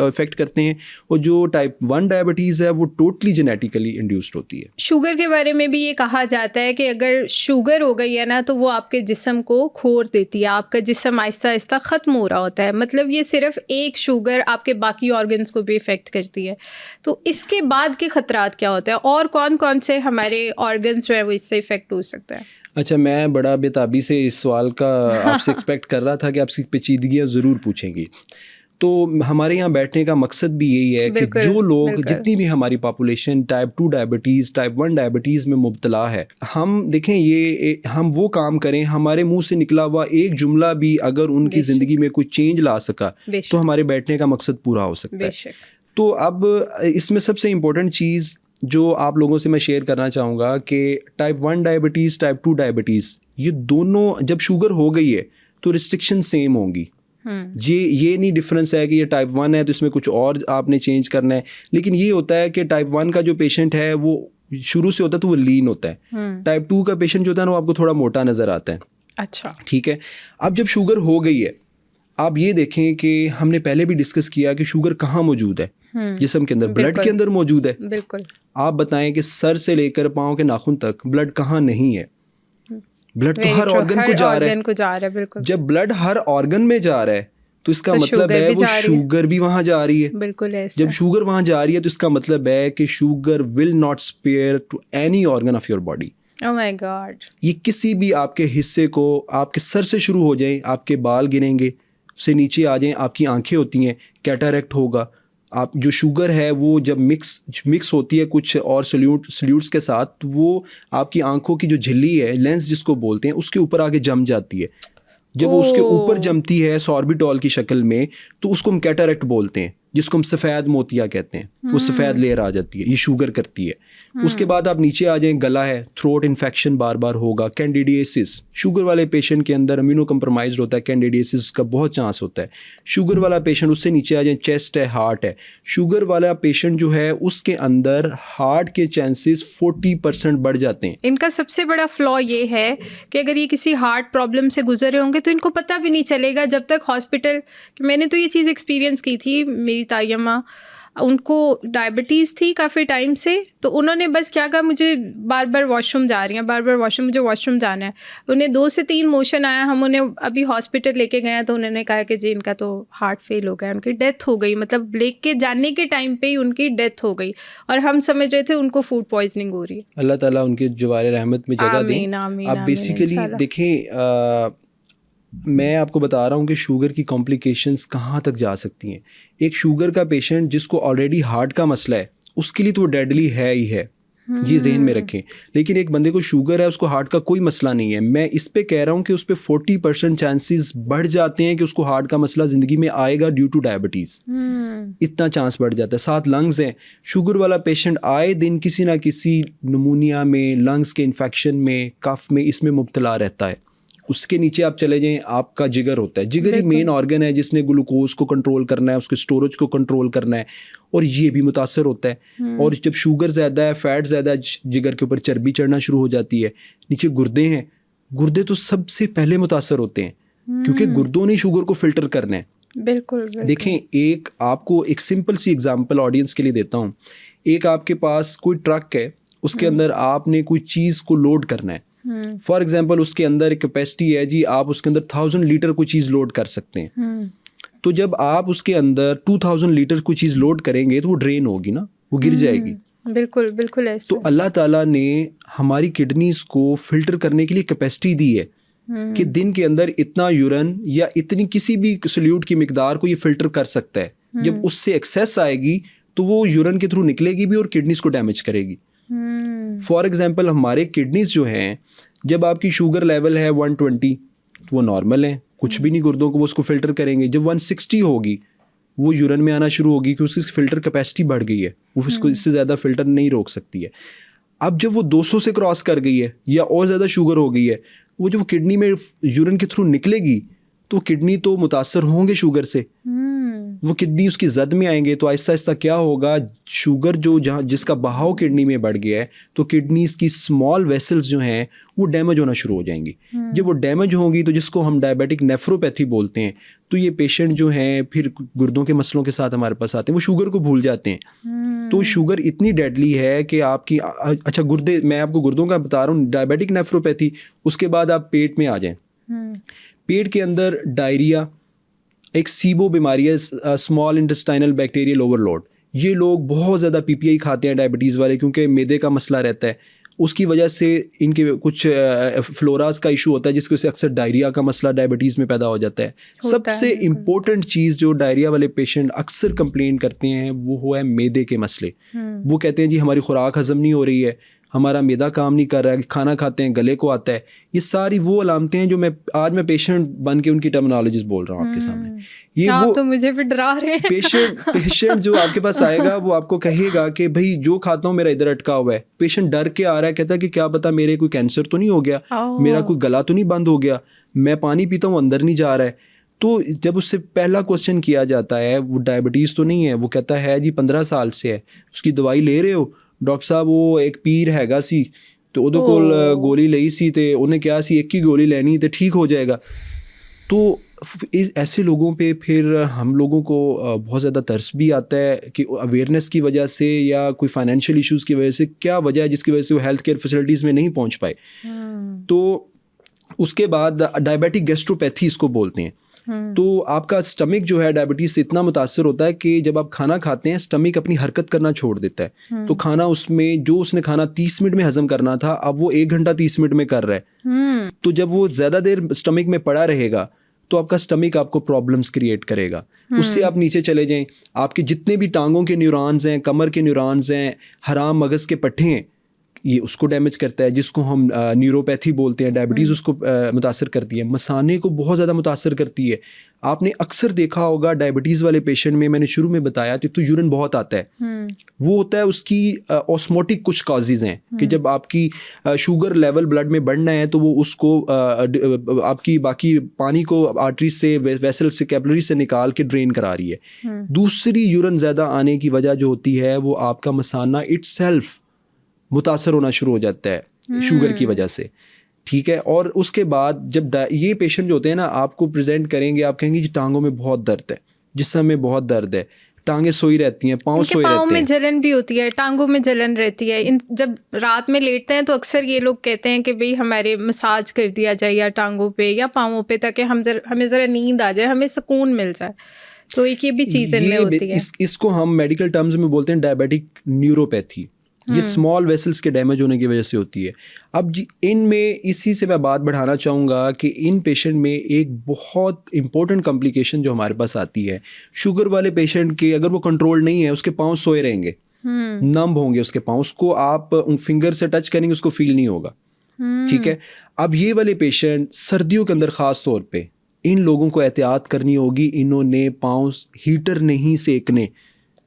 अफेक्ट करते हैं, और जो टाइप 1 डायबिटीज़ है वो टोटली जेनेटिकली इंड्यूस्ड होती है। शुगर के बारे में भी ये कहा जाता है कि अगर शुगर हो गई है ना, तो वो आपके जिस्म को खोर देती है, आपका जिस्म आहिस्ता आहिस्ता ख़त्म हो रहा होता है। मतलब ये सिर्फ एक शुगर आपके बाकी ऑर्गन्स को भी इफ़ेक्ट करती है। तो इसके बाद के ख़तरात क्या होते हैं, और कौन कौन से हमारे ऑर्गन्स जो है वो इससे इफ़ेक्ट हो सकता है? अच्छा, मैं बड़ा बेताबी से इस सवाल का आपसे एक्सपेक्ट कर रहा था कि आप इसकी पेचीदगियाँ ज़रूर पूछेंगी। तो हमारे यहाँ बैठने का मकसद भी यही है कि जो लोग, जितनी भी हमारी population type 2 diabetes, type 1 diabetes में मुब्तला है, हम देखें ये हम वो काम करें, हमारे मुंह से निकला हुआ एक जुमला भी अगर उनकी ज़िंदगी में कोई चेंज ला सका, तो हमारे बैठने का मकसद पूरा हो सकता है। तो अब इसमें सबसे इम्पोर्टेंट चीज़ जो आप लोगों से मैं शेयर करना चाहूँगा कि टाइप 1 डायबिटीज़, टाइप 2 डायबिटीज़, ये दोनों जब शुगर हो गई है तो रिस्ट्रिक्शन सेम होंगी। ये नहीं डिफरेंस है कि ये टाइप 1 है तो इसमें कुछ और आपने चेंज करना है। लेकिन ये होता है कि टाइप 1 का जो पेशेंट है वो शुरू से होता है तो वो लीन होता है। टाइप 2 का पेशेंट जो होता है ना, वो आपको थोड़ा मोटा नज़र आता है। अच्छा, ठीक है। अब जब शुगर हो गई है, आप ये देखें कि हमने पहले भी डिस्कस किया कि शुगर कहाँ मौजूद है, जिस्म के अंदर, ब्लड के अंदर मौजूद है। बिल्कुल। आप बताएं कि सर से लेकर पाँव के नाखून तक ब्लड कहाँ नहीं है? ब्लड तो हर ऑर्गन को जा रहा है। बिल्कुल। जब ब्लड हर ऑर्गन में जा रहा है तो इसका मतलब है वो शुगर भी वहां जा रही है। बिल्कुल ऐसा। जब शुगर वहां जा रही है तो इसका मतलब है कि sugar will not spare to any organ of your body. Oh my God. ये किसी भी आपके हिस्से को, आपके सर से शुरू हो जाए, आपके बाल गिरेंगे, से नीचे आ जाएं, आपकी आंखें होती हैं, कैटरैक्ट होगा। आप जो शुगर है वो जब मिक्स होती है कुछ और सल्यूट्स के साथ, तो वो आपकी आंखों की जो झिल्ली है, लेंस जिसको बोलते हैं, उसके ऊपर आके जम जाती है। जब वो उसके ऊपर जमती है सॉर्बिटॉल की शक्ल में, तो उसको हम कैटरैक्ट बोलते हैं, जिसको हम सफ़ेद मोतिया कहते हैं। वो सफ़ेद लेयर आ जाती है, ये शुगर करती है। उसके बाद आप नीचे आ जाएं, गला है, थ्रोट इन्फेक्शन बार बार होगा, कैंडिडियासिस। शुगर वाले पेशेंट के अंदर इम्यूनो कम्प्रोमाइज्ड होता है, कैंडिडियासिस का बहुत चांस होता है। शुगर वाला पेशेंट, उससे नीचे आ जाए, चेस्ट है, हार्ट है। शुगर वाला पेशेंट जो है उसके अंदर हार्ट के चांसेस 40% बढ़ जाते हैं। इनका सबसे बड़ा फ्लॉ ये है कि अगर ये किसी हार्ट प्रॉब्लम से गुजरे होंगे तो इनको पता भी नहीं चलेगा जब तक हॉस्पिटल। मैंने तो ये चीज़ एक्सपीरियंस की थी, मेरी तायम्मा, उनको डायबिटीज़ थी काफ़ी टाइम से, तो उन्होंने बस क्या कहा, मुझे बार बार वॉशरूम जा रही हैं, बार बार वॉशरूम, मुझे वॉशरूम जाना है। उन्हें 2 से 3 मोशन आया, हम उन्हें अभी हॉस्पिटल लेके गए तो उन्होंने कहा कि जी इनका तो हार्ट फेल हो गया, उनकी डेथ हो गई। मतलब लेके जाने के टाइम पे ही उनकी डेथ हो गई, और हम समझ रहे थे उनको फूड पॉइजनिंग हो रही है। अल्लाह ताला उनके जवारे रहमत में जगह दें। आप बेसिकली देखें, मैं आपको बता रहा हूँ कि शुगर की कॉम्प्लिकेशंस कहाँ तक जा सकती हैं। एक शुगर का पेशेंट जिसको ऑलरेडी हार्ट का मसला है, उसके लिए तो डेडली है ही है, ये जहन में रखें। लेकिन एक बंदे को शुगर है, उसको हार्ट का कोई मसला नहीं है, मैं इस पे कह रहा हूँ कि उस पे 40% चांसेस बढ़ जाते हैं कि उसको हार्ट का मसला ज़िंदगी में आएगा ड्यू टू डायबिटीज़। इतना चांस बढ़ जाता है। 7 लंग्स हैं, शुगर वाला पेशेंट आए दिन किसी ना किसी नमूनिया में, लंग्स के इन्फेक्शन में, कफ में, इसमें मुब्तला रहता है। उसके नीचे आप चले जाएं, आपका जिगर होता है। जिगर ही मेन ऑर्गन है जिसने ग्लूकोज को कंट्रोल करना है, उसके स्टोरेज को कंट्रोल करना है, और ये भी मुतासर होता है। और जब शुगर ज़्यादा है, फैट ज़्यादा है, जिगर के ऊपर चर्बी चढ़ना शुरू हो जाती है। नीचे गुर्दे हैं, गुर्दे तो सबसे पहले मुतासर होते हैं, क्योंकि गुर्दों ने शुगर को फिल्टर करना है। बिल्कुल। देखें, एक आपको एक सिंपल सी एग्जांपल ऑडियंस के लिए देता हूँ। एक आपके पास कोई ट्रक है, उसके अंदर आपने कोई चीज़ को लोड करना है, फॉर एग्जांपल उसके अंदर एक कैपेसिटी है जी, आप उसके अंदर 1000 लीटर कोई चीज़ लोड कर सकते हैं। तो जब आप उसके अंदर 2000 लीटर कोई चीज़ लोड करेंगे तो वो ड्रेन होगी ना, वो गिर जाएगी। बिल्कुल बिल्कुल ऐसा। तो अल्लाह ताला ने हमारी किडनीज को फिल्टर करने के लिए कैपेसिटी दी है कि दिन के अंदर इतना यूरिन या इतनी किसी भी सोल्यूट की मिकदार को ये फिल्टर कर सकता है। जब उससे एक्सेस आएगी तो वो यूरिन के थ्रू निकलेगी भी और किडनीज को डैमेज करेगी। फॉर एग्जांपल हमारे किडनीज जो हैं, जब आपकी शुगर लेवल है 120 तो वो नॉर्मल है, कुछ भी नहीं गुर्दों को वो उसको फिल्टर करेंगे। जब 160 होगी वो यूरिन में आना शुरू होगी क्योंकि उसकी फिल्टर कैपेसिटी बढ़ गई है, वो इसको इससे ज़्यादा फिल्टर नहीं रोक सकती है। अब जब वो 200 से क्रॉस कर गई है या और ज़्यादा शुगर हो गई है, वो जब किडनी में यूरिन के थ्रू निकलेगी तो किडनी तो मुतासर होंगे शुगर से, वो किडनी उसकी जद में आएंगे। तो आहिस्ता आहिस्ता क्या होगा, शुगर जो जहाँ जिसका बहाव किडनी में बढ़ गया है तो किडनीज की स्मॉल वेसल्स जो हैं वो डैमेज होना शुरू हो जाएंगी। जब वो डैमेज होंगी तो जिसको हम डायबिटिक नेफ्रोपैथी बोलते हैं, तो ये पेशेंट जो हैं फिर गुर्दों के मसलों के साथ हमारे पास आते हैं, वो शुगर को भूल जाते हैं। तो शुगर इतनी डेडली है कि आपकी अच्छा गुर्दे, मैं आपको गुर्दों का बता रहा हूँ, डायबिटिक नेफ्रोपैथी, उसके बाद आप पेट में आ जाएं। पेट के अंदर डायरिया एक सीबो बीमारी है, स्मॉल इंटेस्टाइनल बैक्टीरियल ओवरलोड। ये लोग बहुत ज़्यादा पीपीआई खाते हैं डायबिटीज़ वाले, क्योंकि मैदे का मसला रहता है, उसकी वजह से इनके कुछ फ्लोरास का इशू होता है जिसकी वजह से अक्सर डायरिया का मसला डायबिटीज़ में पैदा हो जाता है। सबसे इम्पोर्टेंट चीज़ जो डायरिया वाले पेशेंट अक्सर कंप्लेन करते हैं वो हुआ है मैदे के मसले। वो कहते हैं जी हमारी खुराक हज़म नहीं हो रही है, हमारा मैदा काम नहीं कर रहा है, खाना खाते हैं गले को आता है। ये सारी वो अलामतें हैं जो मैं पेशेंट बन के उनकी टर्मिनोलॉजीज बोल रहा हूँ आपके सामने। ये आप वो तो मुझे भी डरा रहे हैं। पेशेंट जो आपके पास आएगा वो आपको कहेगा कि भाई जो खाता हूँ मेरा इधर अटका हुआ है। पेशेंट डर के आ रहा है, कहता है कि क्या पता मेरे कोई कैंसर तो नहीं हो गया, मेरा कोई गला तो नहीं बंद हो गया, मैं पानी पीता हूँ अंदर नहीं जा रहा है। तो जब उससे पहला क्वेश्चन किया जाता है वो डायबिटीज़ तो नहीं है, वो कहता है जी 15 साल से है, उसकी दवाई ले रहे हो? डॉक्टर साहब वो एक पीर हैगा सी तो उहदे कोल गोली लई सी ते उन्हें कहा सी एक ही गोली लेनी तो ठीक हो जाएगा। तो ऐसे लोगों पे फिर हम लोगों को बहुत ज़्यादा तरस भी आता है कि अवेयरनेस की वजह से या कोई फाइनेंशियल इश्यूज़ की वजह से क्या वजह है जिसकी वजह से वो हेल्थ केयर फैसिलिटीज़ में नहीं पहुंच पाए। तो उसके बाद डायबिटिक गैस्ट्रोपैथी इसको बोलते हैं। तो आपका स्टमक जो है डायबिटीज से इतना मुतासर होता है कि जब आप खाना खाते हैं स्टमक अपनी हरकत करना छोड़ देता है। तो खाना उसमें जो उसने खाना 30 मिनट में हजम करना था अब वो 1 घंटा 30 मिनट में कर रहा है। तो जब वो ज़्यादा देर स्टमक में पड़ा रहेगा तो आपका स्टमक आपको प्रॉब्लम्स क्रिएट करेगा। उससे आप नीचे चले जाएं, आपके जितने भी टांगों के न्यूरॉन्स हैं, कमर के न्यूरॉन्स हैं, हराम मगज़ के पट्टे हैं, ये उसको डैमेज करता है, जिसको हम न्यूरोपैथी बोलते हैं। डायबिटीज़ उसको मुतासर करती है, मसाने को बहुत ज़्यादा मुतासर करती है। आपने अक्सर देखा होगा डायबिटीज़ वाले पेशेंट में, मैंने शुरू में बताया तो यूरिन बहुत आता है। वो होता है उसकी ऑस्मोटिक कुछ कॉजेज़ हैं कि जब आपकी शुगर लेवल ब्लड में बढ़ना है तो वो उसको आपकी बाकी पानी को आर्टरी से, वेसल से, कैपिलरी से निकाल के ड्रेन करा रही है। दूसरी यूरिन ज़्यादा आने की वजह जो होती है वो आपका मसाना इट्सेल्फ मुतासर होना शुरू हो जाता है शुगर की वजह से, ठीक है। और उसके बाद जब ये पेशेंट जो होते हैं ना आपको प्रेजेंट करेंगे, आप कहेंगे जी टांगों में बहुत दर्द है, जिस्म में बहुत दर्द है, टांगे सोई रहती हैं, पाँव सोई रहते हैं, पाँव में जलन भी होती है, टांगों में जलन रहती है। जब रात में लेटते हैं तो अक्सर ये लोग कहते हैं कि भाई हमारे मसाज कर दिया जाए या टांगों पे या पाँवों पे, ताकि हमें ज़रा नींद आ जाए, हमें सुकून मिल जाए। तो एक ये भी चीज़ इनमें होती है। इसको हम मेडिकल टर्म्स में बोलते हैं डायबिटिक न्यूरोपैथी। ये स्मॉल वेसल्स के डैमेज होने की वजह से होती है। अब इनमें इसी से मैं बात बढ़ाना चाहूँगा कि इन पेशेंट में एक बहुत इंपॉर्टेंट कॉम्प्लिकेशन जो हमारे पास आती है, शुगर वाले पेशेंट के अगर वो कंट्रोल नहीं है, उसके पाँव सोए रहेंगे, नम होंगे उसके पाँव, उसको आप उन फिंगर से टच करेंगे उसको फील नहीं होगा, ठीक है। अब ये वाले पेशेंट सर्दियों के अंदर ख़ास तौर पे इन लोगों को एहतियात करनी होगी, इन्होंने पाँव हीटर नहीं सेकने।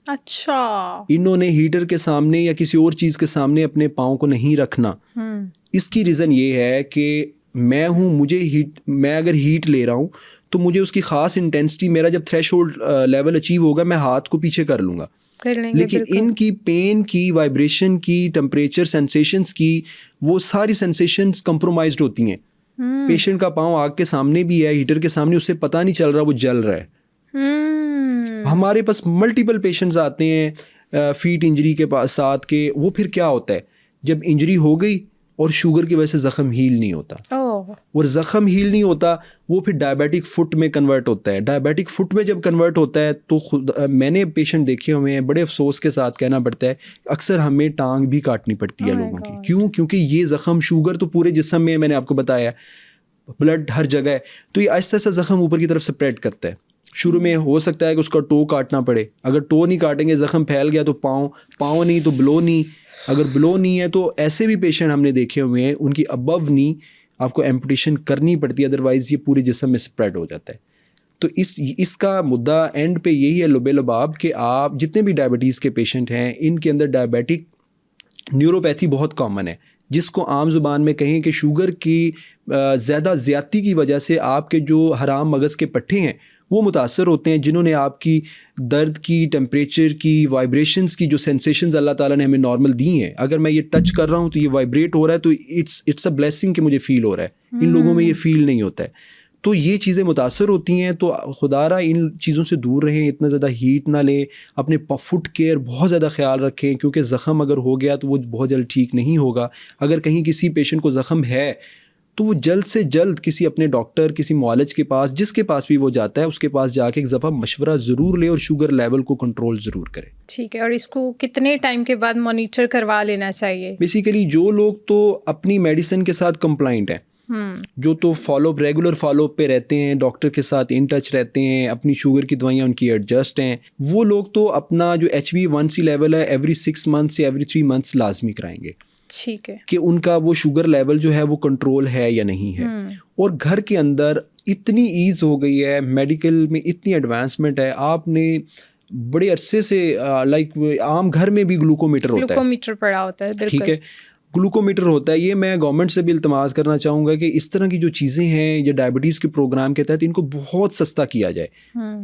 अच्छा, इन्होंने हीटर के सामने या किसी और चीज़ के सामने अपने पाँव को नहीं रखना। इसकी रीज़न ये है कि मैं अगर हीट ले रहा हूँ तो मुझे उसकी ख़ास इंटेंसिटी, मेरा जब थ्रेशोल्ड लेवल अचीव होगा मैं हाथ को पीछे कर लूँगा। लेकिन इनकी पेन की, वाइब्रेशन की, टेम्परेचर सेंसेशंस की, वो सारी सेंसेशंस कंप्रोमाइज्ड होती हैं। पेशेंट का पाँव आग के सामने भी है, हीटर के सामने, उससे पता नहीं चल रहा वो जल रहा है। हमारे पास मल्टीपल पेशेंट्स आते हैं फीट इंजरी के साथ के, वो फिर क्या होता है जब इंजरी हो गई और शुगर की वजह से ज़ख़म हील नहीं होता। और ज़ख़म हील नहीं होता, वो फिर डायबिटिक फुट में कन्वर्ट होता है। डायबिटिक फुट में जब कन्वर्ट होता है तो खुद मैंने पेशेंट देखे हुए हैं, बड़े अफसोस के साथ कहना पड़ता है, अक्सर हमें टांग भी काटनी पड़ती है लोगों की। क्यों? क्योंकि ये ज़ख़म, शुगर तो पूरे जिस्म में, मैंने आपको बताया, ब्लड हर जगह है, तो ये आहिस्ता आहिस्ता ज़ख़म ऊपर की तरफ स्प्रेड करता है। शुरू में हो सकता है कि उसका टो काटना पड़े, अगर टो नहीं काटेंगे ज़ख़म फैल गया तो पाँव नहीं तो ब्लो नहीं, अगर ब्लो नहीं है तो ऐसे भी पेशेंट हमने देखे हुए हैं, उनकी अबव नी आपको एम्पुटेशन करनी पड़ती है, अदरवाइज़ ये पूरे जिस्म में स्प्रेड हो जाता है। तो इसका मुद्दा एंड पे यही है लुबे लबाब कि आप जितने भी डायबिटीज़ के पेशेंट हैं, इनके अंदर डायबिटिक न्यूरोपैथी बहुत कॉमन है, जिसको आम ज़ुबान में कहें कि शुगर की ज़्यादती की वजह से आपके जो हराम मगज़ के पट्टे हैं वो मुतासर होते हैं, जिन्होंने आपकी दर्द की, टेम्परेचर की, वाइब्रेशंस की जो सेंसेशंस अल्लाह ताला ने हमें नॉर्मल दी हैं, अगर मैं ये टच कर रहा हूँ तो ये वाइब्रेट हो रहा है, तो इट्स अ ब्लेसिंग कि मुझे फ़ील हो रहा है। इन लोगों में ये फ़ील नहीं होता है, तो ये चीज़ें मुतासर होती हैं। तो खुदारा इन चीज़ों से दूर रहें, इतना ज़्यादा हीट ना लें, अपने फुट केयर बहुत ज़्यादा ख्याल रखें, क्योंकि ज़ख़म अगर हो गया तो वो बहुत जल्द ठीक नहीं होगा। अगर कहीं किसी पेशेंट को ज़ख़म है तो वो जल्द से जल्द किसी अपने डॉक्टर, किसी मुआलिज के पास, जिसके पास भी वो जाता है, उसके पास जाके एक दफ़ा मशवरा ज़रूर ले और शुगर लेवल को कंट्रोल ज़रूर करे। ठीक है, और इसको कितने टाइम के बाद मॉनिटर करवा लेना चाहिए? बेसिकली जो लोग तो अपनी मेडिसिन के साथ कंप्लाइंट हैं, जो तो रेगुलर फॉलोअप पे रहते हैं, डॉक्टर के साथ इन टच रहते हैं, अपनी शुगर की दवाइयाँ उनकी एडजस्ट हैं, वो लोग तो अपना जो HbA1c लेवल है एवरी 6 मंथ्स या एवरी 3 मंथ्स लाजमी कराएंगे। ठीक है, कि उनका वो शुगर लेवल जो है वो कंट्रोल है या नहीं है। और घर के अंदर इतनी ईज़ हो गई है, मेडिकल में इतनी एडवांसमेंट है, आपने बड़े अरसे से आम घर में भी ग्लूकोमीटर पड़ा होता है। ठीक है, ग्लूकोमीटर होता है। ये मैं गवर्नमेंट से भी इल्तमास करना चाहूँगा कि इस तरह की जो चीज़ें हैं, ये डायबिटीज़ के प्रोग्राम के तहत इनको बहुत सस्ता किया जाए,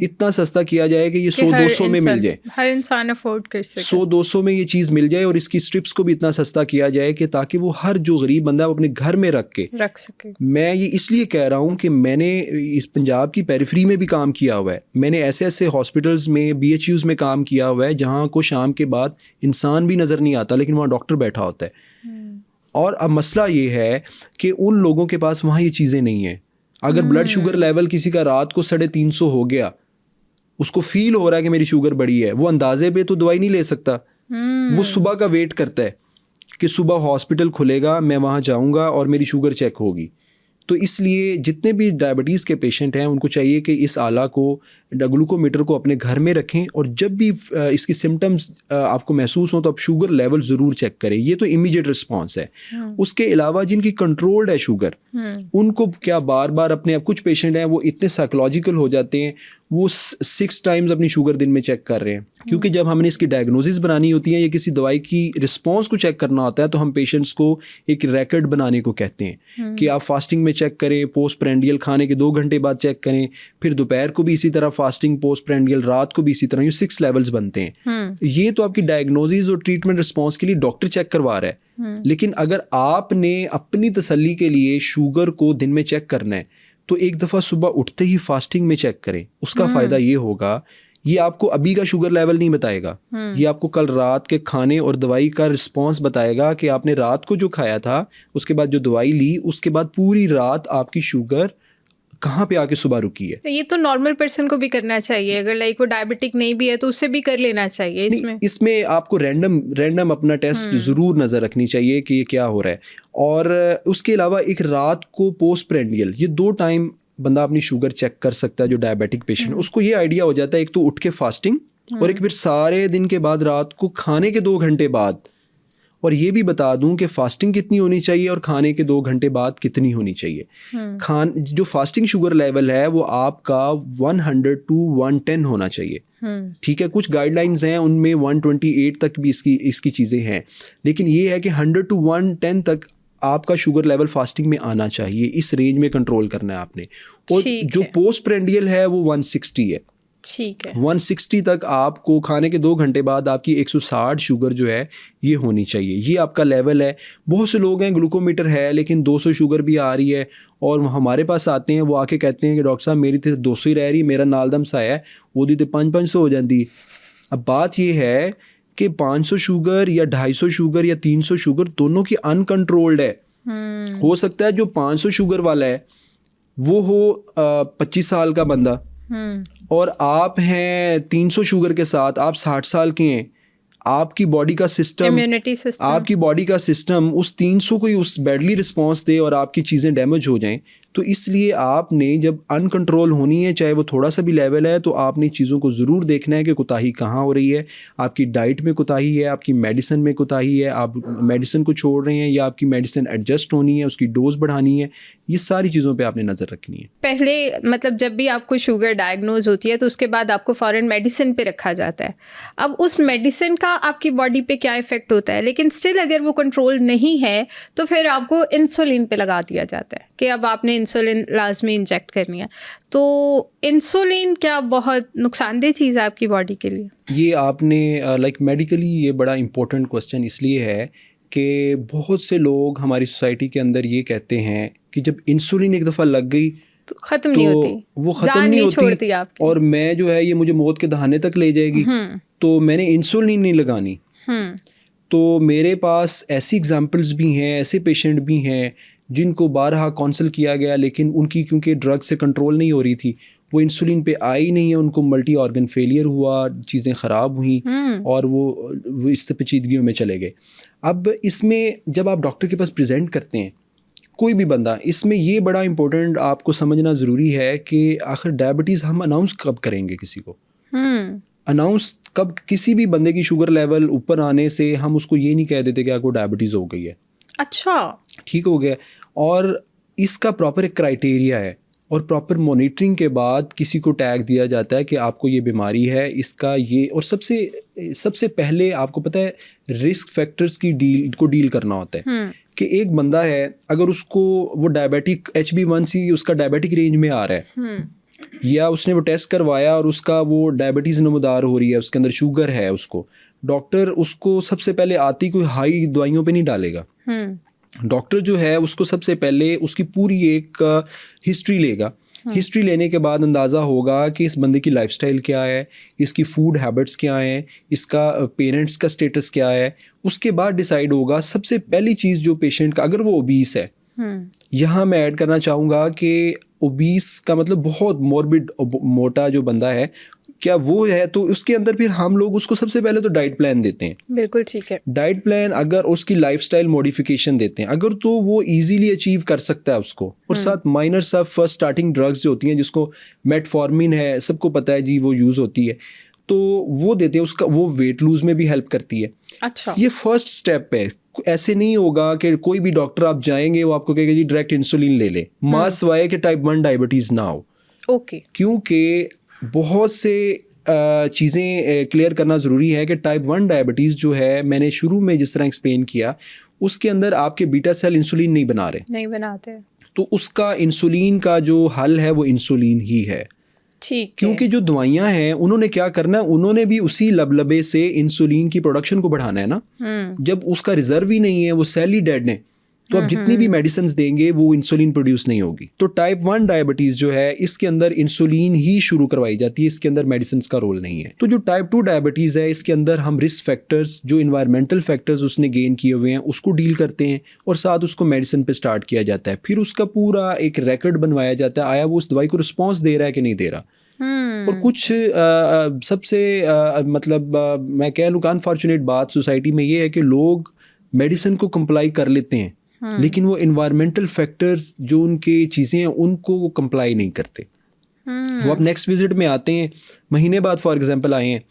इतना सस्ता किया जाए कि ये 100-200 में मिल जाए, हर इंसान अफोर्ड कर सके, 100-200 में ये चीज़ मिल जाए। और इसकी स्ट्रिप्स को भी इतना सस्ता किया जाए कि ताकि वो हर जो गरीब बंदा है वो अपने घर में रख सके। मैं ये इसलिए कह रहा हूँ कि मैंने इस पंजाब की पेरिफेरी में भी काम किया हुआ है, मैंने ऐसे हॉस्पिटल्स में, BHUs में काम किया हुआ है, जहाँ को शाम के बाद इंसान भी नज़र नहीं आता, लेकिन वहाँ डॉक्टर बैठा होता है। और अब मसला ये है कि उन लोगों के पास वहाँ ये चीज़ें नहीं हैं। अगर ब्लड शुगर लेवल किसी का रात को 350 हो गया, उसको फील हो रहा है कि मेरी शुगर बढ़ी है, वो अंदाजे पे तो दवाई नहीं ले सकता, वो सुबह का वेट करता है कि सुबह हॉस्पिटल खुलेगा, मैं वहाँ जाऊँगा और मेरी शुगर चेक होगी। तो इसलिए जितने भी डायबिटीज़ के पेशेंट हैं उनको चाहिए कि इस आला को, ग्लूकोमीटर को अपने घर में रखें, और जब भी इसकी सिम्टम्स आपको महसूस हो तो आप शुगर लेवल ज़रूर चेक करें। ये तो इमीडिएट रिस्पांस है। उसके अलावा जिनकी कंट्रोल्ड है शुगर, उनको क्या बार बार अपने, कुछ पेशेंट हैं वो इतने साइकोलॉजिकल हो जाते हैं, वो 6 टाइम्स अपनी शुगर दिन में चेक कर रहे हैं, क्योंकि जब हमने इसकी डायग्नोसिस बनानी होती है या किसी दवाई की रिस्पांस को चेक करना होता है तो हम पेशेंट्स को एक रिकॉर्ड बनाने को कहते हैं कि आप फास्टिंग में चेक करें, पोस्ट प्रेंडियल खाने के 2 घंटे बाद चेक करें, फिर दोपहर को भी इसी तरह फास्टिंग, पोस्ट प्रेंडियल, रात को भी इसी तरह। ये 6 लेवल्स बनते हैं। ये तो आपकी डायग्नोसिस और ट्रीटमेंट रिस्पॉन्स के लिए डॉक्टर चेक करवा रहा है, लेकिन अगर आपने अपनी तसल्ली के लिए शुगर को दिन में चेक करना है तो एक दफ़ा सुबह उठते ही फास्टिंग में चेक करें। उसका फ़ायदा ये होगा, ये आपको अभी का शुगर लेवल नहीं बताएगा, ये आपको कल रात के खाने और दवाई का रिस्पांस बताएगा कि आपने रात को जो खाया था, उसके बाद जो दवाई ली, उसके बाद पूरी रात आपकी शुगर कहाँ पे आके सुबह रुकी है। ये तो नॉर्मल पर्सन को भी करना चाहिए, अगर वो डायबिटिक नहीं भी है तो उससे भी कर लेना चाहिए। इसमें आपको रैंडम अपना टेस्ट ज़रूर नज़र रखनी चाहिए कि ये क्या हो रहा है। और उसके अलावा एक रात को पोस्ट प्रेंडियल, ये 2 टाइम बंदा अपनी शुगर चेक कर सकता है। जो डायबिटिक पेशेंट, उसको ये आइडिया हो जाता है, एक तो उठ के फास्टिंग और एक फिर सारे दिन के बाद रात को खाने के 2 घंटे बाद। और ये भी बता दूं कि फास्टिंग कितनी होनी चाहिए और खाने के 2 घंटे बाद कितनी होनी चाहिए। जो फास्टिंग शुगर लेवल है वो आपका 100 to 110 होना चाहिए। ठीक है, कुछ गाइडलाइंस हैं उनमें 128 तक भी इसकी चीज़ें हैं, लेकिन ये है कि 100 to 110 तक आपका शुगर लेवल फास्टिंग में आना चाहिए। इस रेंज में कंट्रोल करना है आपने। और जो पोस्ट प्रेंडियल है वो 160 है। ठीक है, 160 तक आपको खाने के 2 घंटे बाद आपकी 160 शुगर जो है ये होनी चाहिए। ये आपका लेवल है। बहुत से लोग हैं ग्लूकोमीटर है लेकिन 200 शुगर भी आ रही है, और वो हमारे पास आते हैं, वो आके कहते हैं कि डॉक्टर साहब मेरी तो 200 ही रह रही, मेरा नालदम सा है, वो दी तो 500 हो जाती। अब बात ये है कि 500 शुगर या 250 शुगर या 300 शुगर दोनों की अनकंट्रोल्ड है, हो सकता है जो 500 शुगर वाला है वो हो 25 साल का बंदा, और आप हैं 300 शुगर के साथ, आप 60 साल के हैं, आपकी बॉडी का सिस्टम, इम्यूनिटी सिस्टम, आपकी बॉडी का सिस्टम उस 300 को ही उस बैडली रिस्पॉन्स दे और आपकी चीज़ें डैमेज हो जाएं। तो इसलिए आपने जब अनकंट्रोल होनी है, चाहे वो थोड़ा सा भी लेवल है, तो आपने चीज़ों को ज़रूर देखना है कि कोताही कहाँ हो रही है। आपकी डाइट में कोताही है, आपकी मेडिसिन में कोताही है, आप मेडिसिन को छोड़ रहे हैं, या आपकी मेडिसिन एडजस्ट होनी है, उसकी डोज बढ़ानी है, ये सारी चीज़ों पे आपने नज़र रखनी है। पहले मतलब जब भी आपको शुगर डायग्नोज होती है तो उसके बाद आपको फ़ौरन मेडिसिन पे रखा जाता है। अब उस मेडिसिन का आपकी बॉडी पे क्या इफ़ेक्ट होता है, लेकिन स्टिल अगर वो कंट्रोल नहीं है तो फिर आपको इंसुलिन पे लगा दिया जाता है कि अब आपने इंसुलिन लाजमी इंजेक्ट करनी है। तो इंसुलिन क्या बहुत नुकसानदेह चीज़ है आपकी बॉडी के लिए? ये आपने लाइक मेडिकली ये बड़ा इम्पोर्टेंट क्वेश्चन इसलिए है कि बहुत से लोग हमारी सोसाइटी के अंदर ये कहते हैं कि जब इंसुलिन एक दफ़ा लग गई तो ख़त्म नहीं होती, वो ख़त्म नहीं होती आपकी, और मैं जो है ये मुझे मौत के दहाने तक ले जाएगी, तो मैंने इंसुलिन नहीं लगानी। तो मेरे पास ऐसी एग्जांपल्स भी हैं, ऐसे पेशेंट भी हैं जिनको बारहा काउंसल किया गया, लेकिन उनकी क्योंकि ड्रग से कंट्रोल नहीं हो रही थी, वो इंसुलिन पे आई नहीं है, उनको मल्टी ऑर्गन फेलियर हुआ, चीज़ें ख़राब हुई और वो इस पेचीदगियों में चले गए। अब इसमें जब आप डॉक्टर के पास प्रेजेंट करते हैं कोई भी बंदा, इसमें ये बड़ा इंपॉर्टेंट आपको समझना ज़रूरी है कि आखिर डायबिटीज़ हम अनाउंस कब करेंगे किसी को, अनाउंस कब? किसी भी बंदे की शुगर लेवल ऊपर आने से हम उसको ये नहीं कह देते कि आपको डायबिटीज़ हो गई है, अच्छा ठीक हो गया, और इसका प्रॉपर एक क्राइटेरिया है और प्रॉपर मॉनिटरिंग के बाद किसी को टैग दिया जाता है कि आपको ये बीमारी है, इसका ये। और सबसे पहले आपको पता है रिस्क फैक्टर्स की डील करना होता है कि एक बंदा है अगर उसको वो डायबिटिक HB1C उसका डायबिटिक रेंज में आ रहा है, या उसने वो टेस्ट करवाया और उसका वो डायबिटीज़ नमूदार हो रही है, उसके अंदर शुगर है, उसको डॉक्टर उसको सबसे पहले आती कोई हाई दवाइयों पे नहीं डालेगा। डॉक्टर जो है उसको सबसे पहले उसकी पूरी एक हिस्ट्री लेगा। हिस्ट्री लेने के बाद अंदाज़ा होगा कि इस बंदे की लाइफस्टाइल क्या है, इसकी फूड हैबिट्स क्या हैं, इसका पेरेंट्स का स्टेटस क्या है। उसके बाद डिसाइड होगा सबसे पहली चीज़ जो पेशेंट का, अगर वो ओबीस है, यहाँ मैं ऐड करना चाहूँगा कि ओबीस का मतलब बहुत मॉर्बिड मोटा जो बंदा है, क्या वो है, तो उसके अंदर फिर हम लोग उसको सबसे पहले तो डाइट प्लान देते हैं। बिल्कुल ठीक है। डाइट प्लान अगर उसकी लाइफस्टाइल मॉडिफिकेशन देते हैं, अगर तो वो इजीली अचीव कर सकता है उसको, और साथ माइनर सब फर्स्ट स्टार्टिंग ड्रग्स जो होती हैं जिसको मेटफॉर्मिन है, सबको पता है जी, वो यूज़ होती है, तो वो देते हैं। उसका वो वेट लूज में भी हेल्प करती है। अच्छा, ये फर्स्ट स्टेप है। ऐसे नहीं होगा कि कोई भी डॉक्टर आप जाएंगे वो आपको कहेगा जी डायरेक्ट इंसुलिन ले ले, मास वाए कि टाइप 1 डायबिटीज़ ना हो। ओके, क्योंकि बहुत से चीज़ें क्लियर करना ज़रूरी है कि टाइप 1 डायबिटीज़ जो है, मैंने शुरू में जिस तरह एक्सप्लेन किया, उसके अंदर आपके बीटा सेल इंसुलिन नहीं बनाते, तो उसका इंसुलिन का जो हल है वो इंसुलिन ही है। ठीक, क्योंकि जो दवाइयाँ हैं उन्होंने क्या करना है, उन्होंने भी उसी लबलबे से इंसुलिन की प्रोडक्शन को बढ़ाना है ना। जब उसका रिजर्व ही नहीं है, वो सेल ही डेड ने, तो आप जितनी भी मेडिसिन देंगे वो इंसुलिन प्रोड्यूस नहीं होगी। तो टाइप 1 डायबिटीज़ जो है इसके अंदर इंसुलिन ही शुरू करवाई जाती है, इसके अंदर मेडिसिन का रोल नहीं है। तो जो टाइप 2 डायबिटीज़ है इसके अंदर हम रिस्क फैक्टर्स, जो इन्वायरमेंटल फैक्टर्स उसने गेन किए हुए हैं उसको डील करते हैं, और साथ उसको मेडिसिन पे स्टार्ट किया जाता है। फिर उसका पूरा एक रिकॉर्ड बनवाया जाता है, आया वो उस दवाई को रिस्पॉन्स दे रहा है कि नहीं दे रहा। और कुछ सबसे मतलब मैं कह लूँ अनफॉर्चुनेट बात सोसाइटी में ये है कि लोग मेडिसिन को कंप्लाई कर लेते हैं, लेकिन वो इन्वायरमेंटल फैक्टर्स जो उनके चीज़ें हैं उनको वो कंप्लाई नहीं करते। वो आप नेक्स्ट विजिट में आते हैं, महीने बाद फॉर एग्जांपल आए हैं,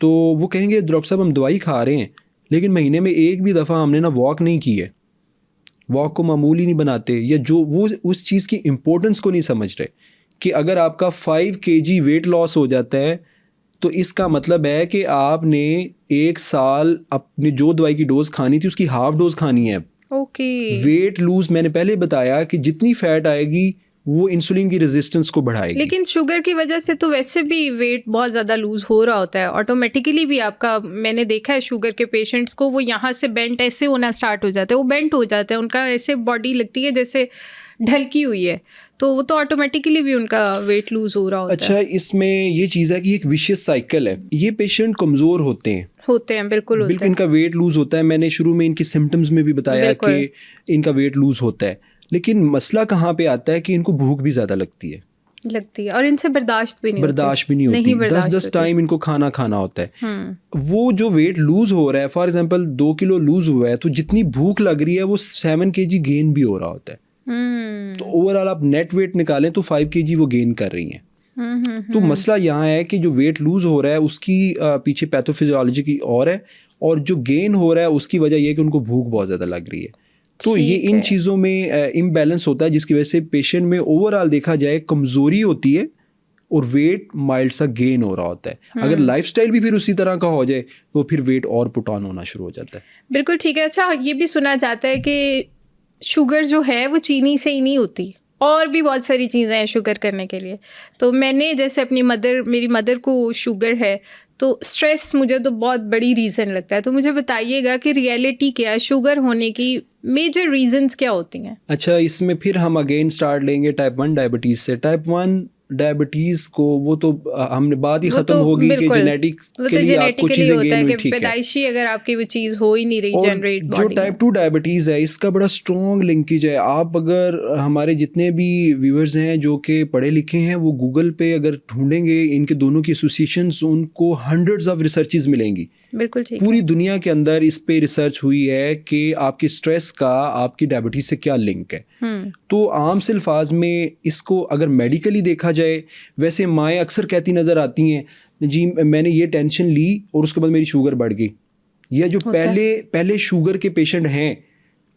तो वो कहेंगे डॉक्टर साहब हम दवाई खा रहे हैं, लेकिन महीने में एक भी दफ़ा हमने ना वॉक नहीं की है, वॉक को मामूली नहीं बनाते, या जो वो उस चीज़ की इम्पोर्टेंस को नहीं समझ रहे कि अगर आपका 5 kg वेट लॉस हो जाता है तो इसका मतलब है कि आपने 1 साल अपनी जो दवाई की डोज खानी थी उसकी हाफ डोज खानी है। ओके, वेट लूज मैंने पहले बताया कि जितनी फैट आएगी वो इंसुलिन की रेजिस्टेंस को बढ़ाएगी। लेकिन शुगर की वजह से तो वैसे भी वेट बहुत ज़्यादा लूज हो रहा होता है ऑटोमेटिकली भी आपका। मैंने देखा है शुगर के पेशेंट्स को, वो यहाँ से बेंट ऐसे होना स्टार्ट हो जाता है, वो बेंट हो जाता है, उनका ऐसे बॉडी लगती है जैसे ढलकी हुई है, तो वो तो ऑटोमेटिकली भी उनका वेट लूज हो रहा होता अच्छा, है। इसमें ये चीज़ है कि एक विशियस साइकिल है। ये पेशेंट कमज़ोर होते हैं, बिल्कुल होते हैं। इनका वेट लूज होता है। मैंने शुरू में इनके सिम्टम्स में भी बताया कि इनका वेट लूज होता है, लेकिन मसला कहाँ पे आता है कि इनको भूख भी ज़्यादा लगती है और इनसे बर्दाश्त भी नहीं होती। 10 टाइम इनको खाना होता है। वो जो वेट लूज हो रहा है, फॉर एग्जांपल 2 किलो लूज हुआ है, तो जितनी भूख लग रही है वो 7 kg गेन भी हो रहा होता है। तो ओवरऑल आप नेट वेट निकालें तो 5 kg वो गेन कर रही हैं। तो मसला यहाँ है कि जो वेट लूज हो रहा है उसकी पीछे पैथोफिजियोलॉजी की और जो गेन हो रहा है उसकी वजह यह है कि उनको भूख बहुत ज़्यादा लग रही है। तो ये इन चीज़ों में इम्बैलेंस होता है, जिसकी वजह से पेशेंट में ओवरऑल देखा जाए कमज़ोरी होती है और वेट माइल्ड सा गेन हो रहा होता है। अगर लाइफस्टाइल भी फिर उसी तरह का हो जाए तो फिर वेट और पुट ऑन होना शुरू हो जाता है। बिल्कुल ठीक है। अच्छा, ये भी सुना जाता है कि शुगर जो है वो चीनी से ही नहीं होती, और भी बहुत सारी चीज़ें हैं शुगर करने के लिए। तो मैंने जैसे मेरी मदर को शुगर है, तो स्ट्रेस मुझे तो बहुत बड़ी रीज़न लगता है। तो मुझे बताइएगा कि रियलिटी क्या है, शुगर होने की मेजर रीजंस क्या होती हैं? अच्छा, इसमें फिर हम अगेन स्टार्ट लेंगे टाइप 1 डायबिटीज़ से। टाइप 1 डायबिटीज़ को वो तो हमने बात ही ख़त्म होगी कि जेनेटिक्स के लिए आपको चीज़ें गेन हुई, ठीक है। पैदाइशी अगर आपकी वो चीज़ हो ही नहीं रही जनरेट बॉडी में। जो टाइप 2 डायबिटीज़ है इसका बड़ा स्ट्रॉन्ग लिंकेज है। आप अगर हमारे जितने भी व्यूअर्स हैं जो कि पढ़े लिखे हैं, वो गूगल पे अगर ढूंढेंगे इनके दोनों की एसोसिएशंस, उनको हंड्रेड्स ऑफ रिसर्चेस मिलेंगी। बिल्कुल ठीक। पूरी दुनिया के अंदर इस पे रिसर्च हुई है कि आपके स्ट्रेस का आपकी डायबिटीज से क्या लिंक है। तो आम से अल्फाज में इसको अगर मेडिकली देखा जाए, वैसे माएँ अक्सर कहती नज़र आती हैं, जी मैंने ये टेंशन ली और उसके बाद मेरी शुगर बढ़ गई। या जो पहले शुगर के पेशेंट हैं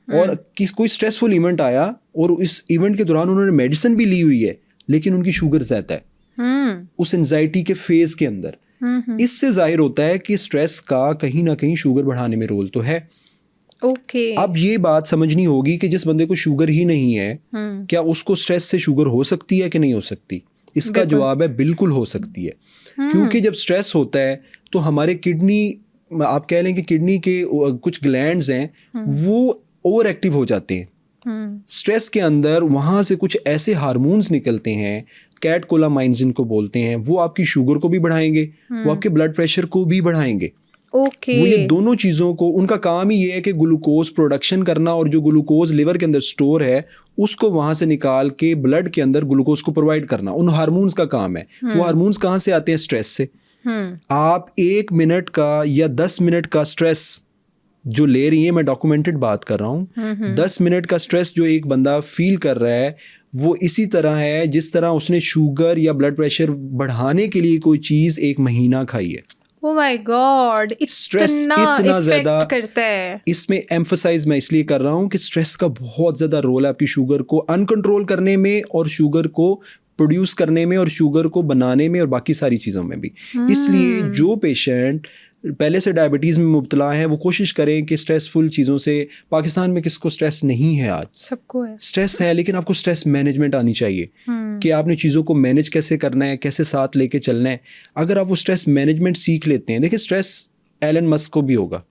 और कोई स्ट्रेसफुल इवेंट आया और इस इवेंट के दौरान उन्होंने मेडिसिन भी ली हुई है, लेकिन उनकी शुगर ज़्यादा है उस एंजाइटी के फेज के अंदर। इससे जाहिर होता है कि स्ट्रेस का कहीं ना कहीं शुगर बढ़ाने में रोल तो है। अब ये बात समझनी होगी कि जिस बंदे को शुगर ही नहीं है, क्या उसको स्ट्रेस से शुगर हो सकती है कि नहीं हो सकती? इसका जवाब है बिल्कुल हो सकती है। क्योंकि जब स्ट्रेस होता है तो हमारे किडनी, आप कह लें कि किडनी के कुछ ग्लैंड्स हैं वो ओवर एक्टिव हो जाते हैं। स्ट्रेस के अंदर वहाँ से कुछ ऐसे हार्मोन्स निकलते हैं, कैटकोलामाइन्स जिनको बोलते हैं, वो आपकी शुगर को भी बढ़ाएंगे, वो आपके ब्लड प्रेशर को भी बढ़ाएंगे। वो ये दोनों चीज़ों को, उनका काम ही ये है कि ग्लूकोज प्रोडक्शन करना, और जो ग्लूकोज लिवर के अंदर स्टोर है उसको वहाँ से निकाल के ब्लड के अंदर ग्लूकोज को प्रोवाइड करना उन हार्मोन्स का काम है। वो हार्मोन्स कहाँ से आते हैं? स्ट्रेस से। आप 1 मिनट का या 10 मिनट का स्ट्रेस जो ले रही है, मैं डॉक्यूमेंटेड बात कर रहा हूँ, 10 मिनट का स्ट्रेस जो एक बंदा फील कर रहा है वो इसी तरह है जिस तरह उसने शुगर या ब्लड प्रेशर बढ़ाने के लिए कोई चीज़ 1 महीना खाई है। Oh my God, स्ट्रेस इतना ज़्यादा करता है। इसमें एम्फसाइज मैं इसलिए कर रहा हूँ कि स्ट्रेस का बहुत ज़्यादा रोल है आपकी शुगर को अनकंट्रोल करने में और शुगर को प्रोड्यूस करने में और शुगर को बनाने में और बाकी सारी चीज़ों में भी। इसलिए जो पेशेंट पहले से डायबिटीज़ में मुब्तला हैं वो कोशिश करें कि स्ट्रेसफुल चीज़ों से, पाकिस्तान में किसको स्ट्रेस नहीं है? आज सबको है, स्ट्रेस है, लेकिन आपको स्ट्रेस मैनेजमेंट आनी चाहिए कि आपने चीज़ों को मैनेज कैसे करना है, कैसे साथ लेके चलना है। अगर आप वो स्ट्रेस मैनेजमेंट सीख लेते हैं, देखिए स्ट्रेस एलन मस्क को भी होगा,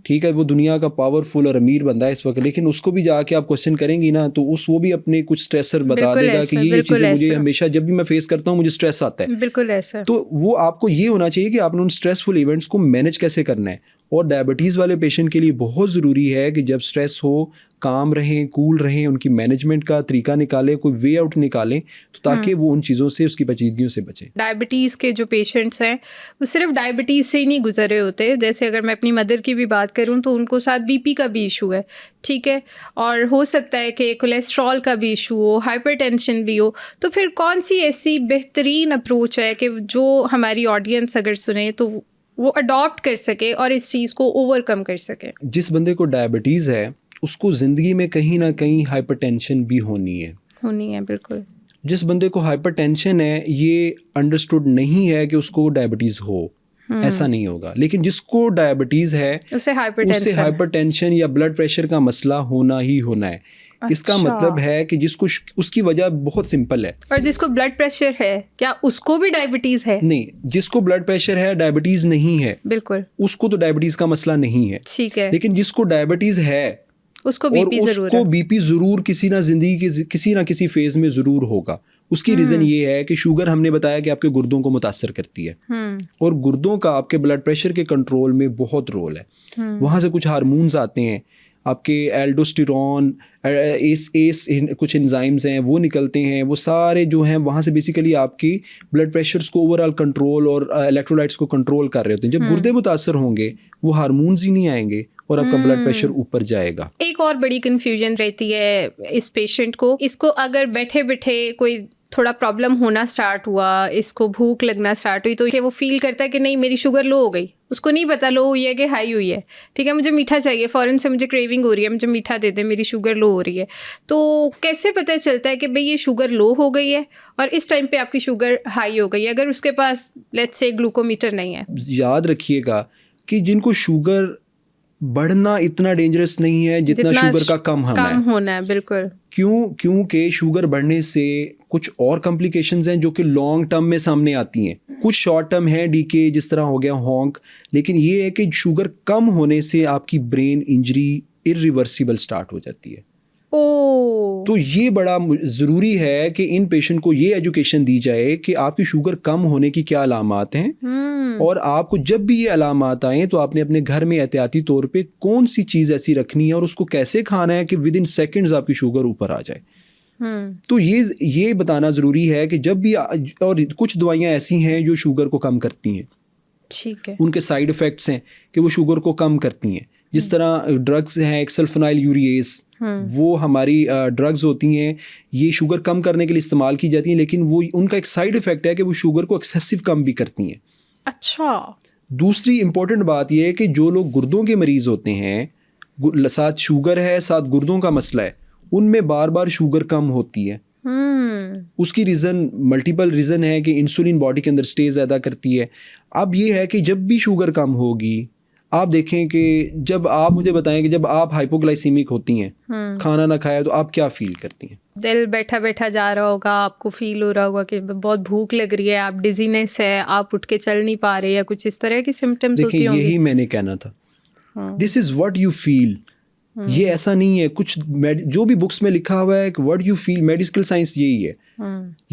ठीक है, वो दुनिया का पावरफुल और अमीर बंदा है इस वक्त, लेकिन उसको भी जाके आप क्वेश्चन करेंगी ना तो वो भी अपने कुछ स्ट्रेसर बता देगा कि ये चीज़ें मुझे हमेशा जब भी मैं फेस करता हूँ मुझे स्ट्रेस आता है। बिल्कुल ऐसा। तो वो आपको ये होना चाहिए कि आपने उन स्ट्रेसफुल इवेंट्स को मैनेज कैसे करना है। और डायबिटीज़ वाले पेशेंट के लिए बहुत ज़रूरी है कि जब स्ट्रेस हो काम रहें, कूल रहें, उनकी मैनेजमेंट का तरीका निकालें, कोई वे आउट निकालें, तो ताकि वो उन चीज़ों से, उसकी पेचीदगियों से बचें। डायबिटीज़ के जो पेशेंट्स हैं वो सिर्फ डायबिटीज़ से ही नहीं गुजरे होते। जैसे अगर मैं अपनी मदर की भी बात करूं तो उनको साथ बीपी का भी इशू है, ठीक है, और हो सकता है कि कोलेस्ट्रॉल का भी इशू हो, हाइपरटेंशन भी हो। तो फिर कौन सी ऐसी बेहतरीन अप्रोच है कि जो हमारी ऑडियंस अगर सुने तो वो अडॉप्ट कर सके और इस चीज़ को ओवरकम कर सके? जिस बंदे को डायबिटीज़ है उसको ज़िंदगी में कहीं ना कहीं हाइपरटेंशन भी होनी है। बिल्कुल। जिस बंदे को हाइपरटेंशन है ये अंडरस्टूड नहीं है कि उसको डायबिटीज़ हो, ऐसा नहीं होगा। लेकिन जिसको डायबिटीज़ है उसे हाइपरटेंशन या ब्लड प्रेशर का मसला होना ही होना है। इसका मतलब है कि जिसको उसकी वजह बहुत सिंपल है। और जिसको ब्लड प्रेशर है क्या उसको भी डायबिटीज है? नहीं, जिसको ब्लड प्रेशर है डायबिटीज नहीं है, बिल्कुल, उसको तो डायबिटीज का मसला नहीं है, ठीक है। लेकिन जिसको डायबिटीज है उसको बीपी जरूर किसी ना जिंदगी के किसी ना किसी फेज में जरूर होगा। उसकी रीजन ये है कि शुगर हमने बताया कि आपके गुर्दों को मुतासर करती है, और गुर्दों का आपके ब्लड प्रेशर के कंट्रोल में बहुत रोल है। वहाँ से कुछ हार्मोन्स आते हैं, आपके एल्डोस्टेरोन, कुछ एंजाइम्स हैं वो निकलते हैं, वो सारे जो हैं वहाँ से बेसिकली आपकी ब्लड प्रेशर्स को ओवरऑल कंट्रोल और इलेक्ट्रोलाइट्स को कंट्रोल कर रहे होते हैं। जब गुर्दे मुतासर होंगे वो हार्मोन्स ही नहीं आएंगे और आपका ब्लड प्रेशर ऊपर जाएगा। एक और बड़ी कंफ्यूजन रहती है इस पेशेंट को, इसको अगर बैठे बैठे कोई थोड़ा प्रॉब्लम होना स्टार्ट हुआ, इसको भूख लगना स्टार्ट हुई, तो ये वो फील करता है कि नहीं मेरी शुगर लो हो गई। उसको नहीं पता लो हुई है कि हाई हुई है, ठीक है, मुझे मीठा चाहिए, फ़ौरन से मुझे क्रेविंग हो रही है, मुझे मीठा दे दे, मेरी शुगर लो हो रही है। तो कैसे पता चलता है कि भाई ये शुगर लो हो गई है और इस टाइम पे आपकी शुगर हाई हो गई है, अगर उसके पास लेट्स से ग्लूकोमीटर नहीं है? याद रखिएगा कि जिनको शुगर बढ़ना इतना डेंजरस नहीं है जितना शुगर का कम होना है। बिल्कुल। क्योंकि शुगर बढ़ने से कुछ और कॉम्प्लिकेशंस हैं जो कि लॉन्ग टर्म में सामने आती हैं। कुछ शॉर्ट टर्म है डीके, जिस तरह हो गया हॉन्क, लेकिन ये है कि शुगर कम होने से आपकी ब्रेन इंजरी इरिवर्सिबल स्टार्ट हो जाती है। तो ये बड़ा ज़रूरी है कि इन पेशेंट को ये एजुकेशन दी जाए कि आपकी शुगर कम होने की क्या अलामात हैं, और आपको जब भी ये अलामात आएँ तो आपने अपने घर में एहतियाती तौर पे कौन सी चीज़ ऐसी रखनी है और उसको कैसे खाना है कि विद इन सेकेंड्स आपकी शुगर ऊपर आ जाए। तो ये बताना ज़रूरी है कि जब भी, और कुछ दवाइयाँ ऐसी हैं जो शुगर को कम करती हैं, ठीक है, उनके साइड इफ़ेक्ट्स हैं कि वो शुगर को कम करती हैं। जिस तरह ड्रग्स हैं, एक सल्फोनाइल यूरिएस, वो हमारी ड्रग्स होती हैं, ये शुगर कम करने के लिए इस्तेमाल की जाती हैं, लेकिन वो उनका एक साइड इफ़ेक्ट है कि वो शुगर को एक्सेसिव कम भी करती हैं। अच्छा। दूसरी इम्पोर्टेंट बात यह है कि जो लोग गुर्दों के मरीज़ होते हैं, साथ शुगर है साथ गुर्दों का मसला है, उनमें बार बार शुगर कम होती है। उसकी रीज़न मल्टीपल रीज़न है कि इंसुलिन बॉडी के अंदर स्टे ज़्यादा करती है। अब ये है कि जब भी शुगर कम होगी, आप देखें कि जब आप मुझे बताएं कि जब आप हाइपोग्लाइसीमिक होती हैं, खाना ना खाया, तो आप क्या फील करती हैं? दिल बैठा बैठा जा रहा होगा, आपको फील हो रहा होगा कि बहुत भूख लग रही है, आप डिजीनेस है, आप उठ के चल नहीं पा रहे, या कुछ इस तरह की सिम्टम्स होती होंगी। यही मैंने कहना था, this is what you feel. ये ऐसा नहीं है, कुछ जो भी बुक्स में लिखा हुआ है कि what you feel, medical science यही है।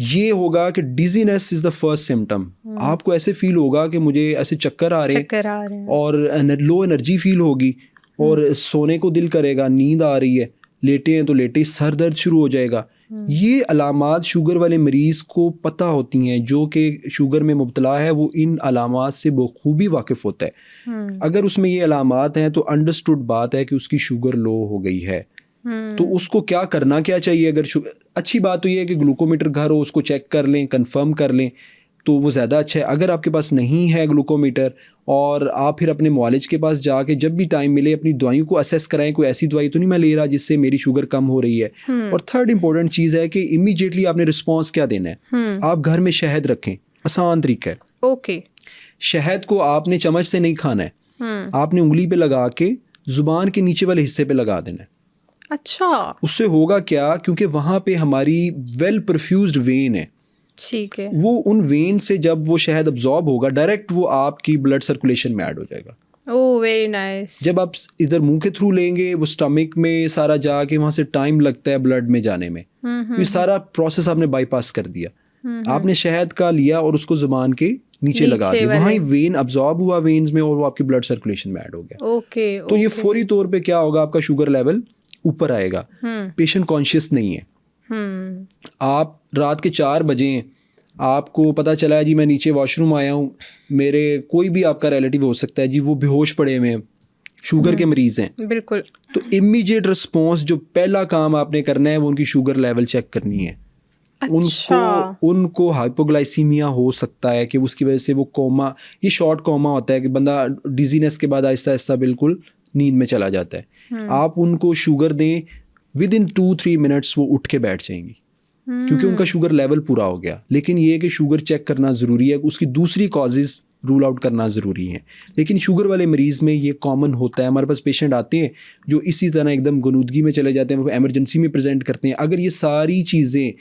ये होगा कि dizziness is the first symptom. आपको ऐसे फील होगा कि मुझे ऐसे चक्कर आ रहे हैं और लो एनर्जी फील होगी, और सोने को दिल करेगा, नींद आ रही है, लेटे हैं तो लेटे सर दर्द शुरू हो जाएगा। ये अलामात शुगर वाले मरीज़ को पता होती हैं, जो कि शुगर में मुब्तला है वो इन अलामात से बखूबी वाकिफ़ होता है। अगर उसमें ये अलामात हैं तो अंडरस्टूड बात है कि उसकी शुगर लो हो गई है। तो उसको क्या करना क्या चाहिए? अगर अच्छी बात तो ये है कि ग्लूकोमीटर घर हो, उसको चेक कर लें, कंफर्म कर लें, तो वो ज़्यादा अच्छा है। अगर आपके पास नहीं है ग्लूकोमीटर, और आप फिर अपने मुआलिज के पास जाके जब भी टाइम मिले अपनी दवाइयों को असेस कराएं, कोई ऐसी दवाई तो नहीं मैं ले रहा जिससे मेरी शुगर कम हो रही है। और थर्ड इंपॉर्टेंट चीज़ है कि इमीडिएटली आपने रिस्पॉन्स क्या देना है। आप घर में शहद रखें, आसान तरीका है। ओके। शहद को आपने चम्मच से नहीं खाना है, आपने उंगली पे लगा के जुबान के नीचे वाले हिस्से पे लगा देना है। अच्छा। उससे होगा क्या, क्योंकि वहाँ पे हमारी वेल परफ्यूज्ड वेन है, ठीक है, वो उन वेन से जब वो शहद अब्जॉर्ब होगा डायरेक्ट वो आपकी ब्लड सर्कुलेशन में ऐड हो जाएगा। Oh very nice. जब आप इधर मुंह के थ्रू लेंगे, वो स्टमक में सारा जाके वहाँ से टाइम लगता है ब्लड में जाने में, ये सारा प्रोसेस आपने बाईपास कर दिया। आपने शहद का लिया और उसको जुबान के नीचे लगा दिया, वहाँ ही वेन अब्जॉर्ब हुआ वेन्स में, और वो आपकी ब्लड सर्कुलेशन में ऐड हो गया। ओके। तो ये फौरी तौर पे क्या होगा, आपका शुगर लेवल ऊपर आएगा। पेशेंट कॉन्शियस नहीं है। आप रात के 4 बजे आपको पता चला है जी मैं नीचे वॉशरूम आया हूँ, मेरे कोई भी आपका रिलेटिव हो सकता है जी, वो बेहोश पड़े हुए हैं, शुगर के मरीज हैं, बिल्कुल, तो इमीडिएट रिस्पॉन्स जो पहला काम आपने करना है वो उनकी शुगर लेवल चेक करनी है। अच्छा। उनको हाइपोग्लाइसीमिया हो सकता है कि उसकी वजह से वो कोमा, ये शॉर्ट कोमा होता है कि बंदा डिजीनेस के बाद आहिस्ता आहिस्ता बिल्कुल नींद में चला जाता है। आप उनको शुगर दें, विद इन 2-3 मिनट्स वो उठ के बैठ जाएंगी, क्योंकि उनका शुगर लेवल पूरा हो गया। लेकिन ये है कि शुगर चेक करना ज़रूरी है, उसकी दूसरी कॉजेज़ रूल आउट करना ज़रूरी है। लेकिन शुगर वाले मरीज़ में ये कॉमन होता है। हमारे पास पेशेंट आते हैं जो इसी तरह एकदम गनूदगी में चले जाते हैं, वो एमरजेंसी में प्रेजेंट करते हैं। अगर ये सारी चीज़ें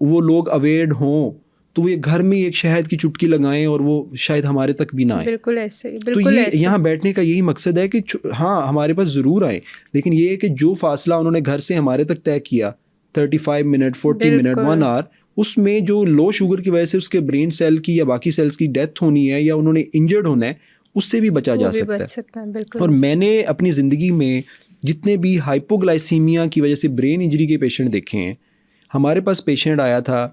वो लोग अवेयर हों तो वो ये घर में एक शहद की चुटकी लगाएं और वो शायद हमारे तक भी ना आए। बिल्कुल ऐसे, तो बिल्कुल ये ऐसे। यहाँ बैठने का यही मकसद है कि हाँ हमारे पास ज़रूर आए, लेकिन ये है कि जो फासला उन्होंने घर से हमारे तक तय किया 35 मिनट 40 मिनट 1 आवर, उसमें जो लो शुगर की वजह से उसके ब्रेन सेल की या बाकी सेल्स की डेथ होनी है या उन्होंने इंजर्ड होना है, उससे भी बचा जा सकता है। और मैंने अपनी ज़िंदगी में जितने भी हाइपोग्लाइसीमिया की वजह से ब्रेन इंजरी के पेशेंट देखे हैं, हमारे पास पेशेंट आया था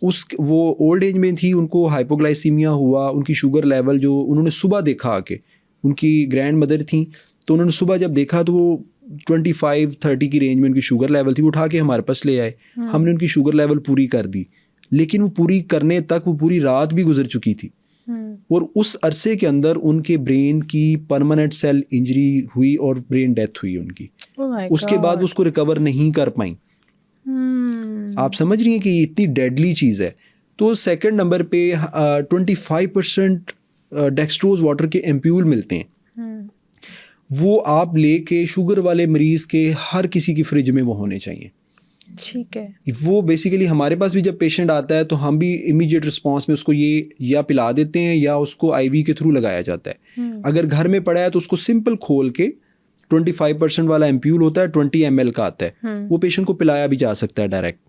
वो ओल्ड एज में थी, उनको हाइपोग्लाइसीमिया हुआ, उनकी शुगर लेवल जो उन्होंने सुबह देखा आके, उनकी ग्रैंड मदर थी तो उन्होंने सुबह जब देखा तो वो 25-30 की रेंज में उनकी शुगर लेवल थी। वो उठा के हमारे पास ले आए, हमने उनकी शुगर लेवल पूरी कर दी, लेकिन वो पूरी करने तक वो पूरी रात भी गुजर चुकी थी और उस अरसे के अंदर उनके ब्रेन की परमानेंट सेल इंजरी हुई और ब्रेन डेथ हुई उनकी। उसके बाद उसको रिकवर नहीं कर पाई। आप समझ रही हैं कि ये इतनी डेडली चीज़ है। तो सेकंड नंबर पे 25% डेक्सट्रोज वाटर के एम्प्यूल मिलते हैं, वो आप लेके शुगर वाले मरीज़ के हर किसी की फ्रिज में वो होने चाहिए। ठीक है। वो बेसिकली हमारे पास भी जब पेशेंट आता है तो हम भी इमीडिएट रिस्पांस में उसको ये या पिला देते हैं या उसको आईवी के थ्रू लगाया जाता है। अगर घर में पड़ा है तो उसको सिंपल खोल के 25% वाला एम्प्यूल होता है, 20 ml का आता है, वो पेशेंट को पिलाया भी जा सकता है डायरेक्ट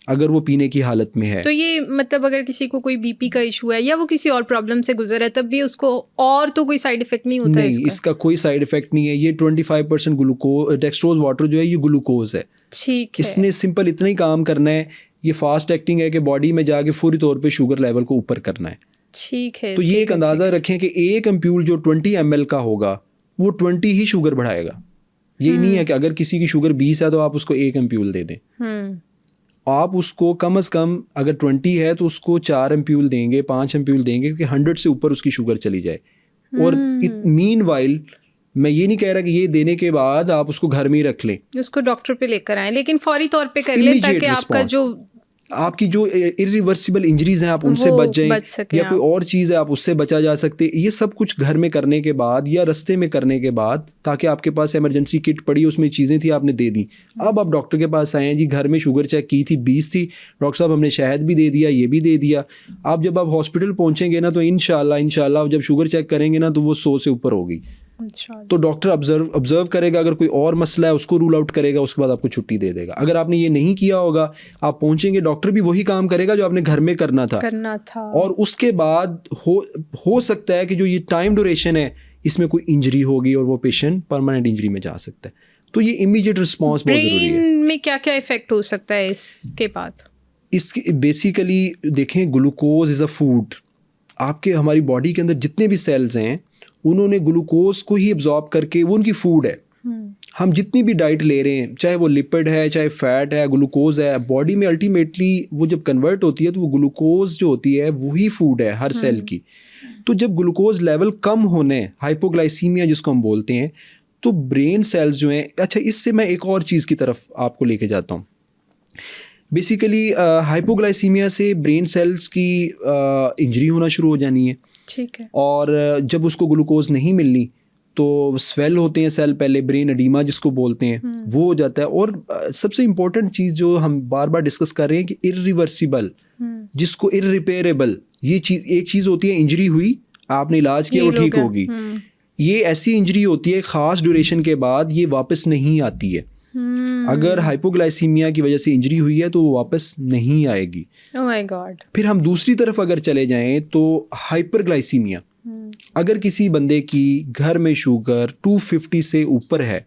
अगर वो पीने की हालत में है। तो ये मतलब अगर किसी को कोई बीपी का इशू है या वो किसी और प्रॉब्लम से गुजर है तब भी उसको और तो कोई साइड इफेक्ट नहीं होता? नहीं, इसका कोई साइड इफेक्ट नहीं है। ये 25% ग्लूकोज डेक्सट्रोज वाटर जो है ये ग्लूकोज है। ठीक है। इसने सिंपल इतना ही काम करना है, ये फास्ट एक्टिंग है कि बॉडी में जाके फौरी तौर पे शुगर लेवल को ऊपर करना है। ठीक है। तो ये एक अंदाज़ा रखें कि एक एम्प्यूल जो 20 ml का होगा वो 20 ही शुगर बढ़ाएगा। ये नहीं है कि अगर किसी की शुगर 20 है तो आप उसको एक एम्प्यूल दे दें। आप उसको कम से कम अगर 20 है तो उसको 4 एम्प्यूल देंगे, 5 एम्प्यूल देंगे कि 100 से ऊपर उसकी शुगर चली जाए। और मीनवाइल मैं ये नहीं कह रहा कि ये देने के बाद आप उसको घर में ही रख लें, उसको डॉक्टर पे लेकर आएं, लेकिन फौरी तौर पे कर लें ताकि आपका जो आपकी जो इरिवर्सिबल इंजरीज हैं आप उनसे बच जाएं, या कोई और चीज़ है आप उससे बचा जा सकते। ये सब कुछ घर में करने के बाद या रास्ते में करने के बाद, ताकि आपके पास इमरजेंसी किट पड़ी उसमें चीज़ें थी आपने दे दी, अब आप डॉक्टर के पास आए हैं जी घर में शुगर चेक की थी 20 थी, डॉक्टर साहब हमने शहद भी दे दिया, ये भी दे दिया। आप जब आप हॉस्पिटल पहुँचेंगे ना तो इंशाल्लाह जब शुगर चेक करेंगे ना तो वो 100 से ऊपर होगी। तो डॉक्टर ऑब्जर्व करेगा, अगर कोई और मसला है उसको रूल आउट करेगा, उसके बाद आपको छुट्टी दे देगा। अगर आपने ये नहीं किया होगा आप पहुंचेंगे, डॉक्टर भी वही काम करेगा जो आपने घर में करना था। और उसके बाद हो सकता है कि जो ये टाइम ड्यूरेशन है इसमें कोई इंजरी होगी और वो पेशेंट परमानेंट इंजरी में जा सकता है। तो ये इमीडिएट रिस्पॉन्स बहुत ज़रूरी है। ब्रेन में क्या क्या इफेक्ट हो सकता है इसके बाद? इसके बेसिकली देखें, ग्लूकोज इज़ अ फूड। आपके हमारी बॉडी के अंदर जितने भी सेल्स हैं उन्होंने ग्लूकोज को ही एब्जॉर्ब करके, वो उनकी फूड है। हम जितनी भी डाइट ले रहे हैं, चाहे वो लिपिड है, चाहे फैट है, ग्लूकोज है, बॉडी में अल्टीमेटली वो जब कन्वर्ट होती है तो वो ग्लूकोज जो होती है वही फूड है हर सेल की। तो जब ग्लूकोज लेवल कम होने, हाइपोग्लाइसीमिया जिसको हम बोलते हैं, तो ब्रेन सेल्स जो हैं, अच्छा इससे मैं एक और चीज़ की तरफ आपको लेके जाता हूँ। बेसिकली हाइपोग्लाइसीमिया से ब्रेन सेल्स की इंजरी होना शुरू हो जानी है। ठीक है। और जब उसको ग्लूकोज नहीं मिलनी तो स्वेल होते हैं सेल, पहले ब्रेन एडिमा जिसको बोलते हैं वो हो जाता है। और सबसे इम्पोर्टेंट चीज़ जो हम बार बार डिस्कस कर रहे हैं कि इरिवर्सिबल जिसको इररिपेरेबल, ये चीज़ एक चीज़ होती है इंजरी हुई आपने इलाज किया वो ठीक होगी, ये ऐसी इंजरी होती है ख़ास ड्यूरेशन के बाद ये वापस नहीं आती है। अगर हाइपोग्लाइसीमिया की वजह से इंजरी हुई है तो वो वापस नहीं आएगी। ओह माय गॉड। फिर हम दूसरी तरफ अगर चले जाएं तो हाइपरग्लाइसीमिया, अगर किसी बंदे की घर में शुगर 250 से ऊपर है,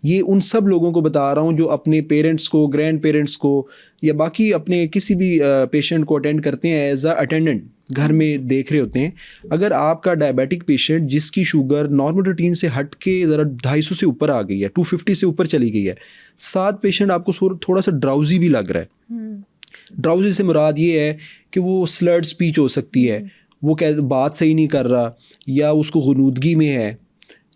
ये उन सब लोगों को बता रहा हूँ जो अपने पेरेंट्स को, ग्रैंड पेरेंट्स को या बाकी अपने किसी भी पेशेंट को अटेंड करते हैं एज अ अटेंडेंट, घर में देख रहे होते हैं। अगर आपका डायबिटिक पेशेंट जिसकी शुगर नॉर्मल रूटीन से हट के ज़रा 250 से ऊपर आ गई है, 250 से ऊपर चली गई है, साथ पेशेंट आपको थोड़ा सा ड्राउजी भी लग रहा है। ड्राउजी से मुराद ये है कि वो स्लर्ड स्पीच हो सकती है, वो बात सही नहीं कर रहा, या उसको गुनूदगी में है,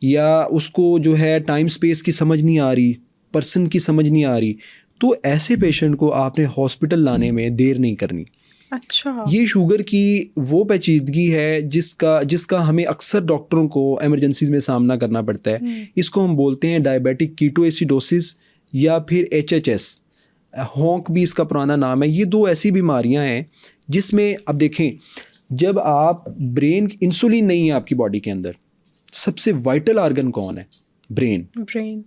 या उसको जो है टाइम स्पेस की समझ नहीं आ रही, पर्सन की समझ नहीं आ रही। तो ऐसे पेशेंट को आपने हॉस्पिटल लाने में देर नहीं करनी। अच्छा, ये शुगर की वो पेचीदगी है जिसका हमें अक्सर डॉक्टरों को इमरजेंसीज में सामना करना पड़ता है। इसको हम बोलते हैं डायबिटिक कीटोएसिडोसिस या फिर HHS, हॉन्क भी इसका पुराना नाम है। ये दो ऐसी बीमारियां हैं जिसमें अब देखें, जब आप ब्रेन, इंसुलिन नहीं है आपकी बॉडी के अंदर, सबसे वाइटल आर्गन कौन है? ब्रेन।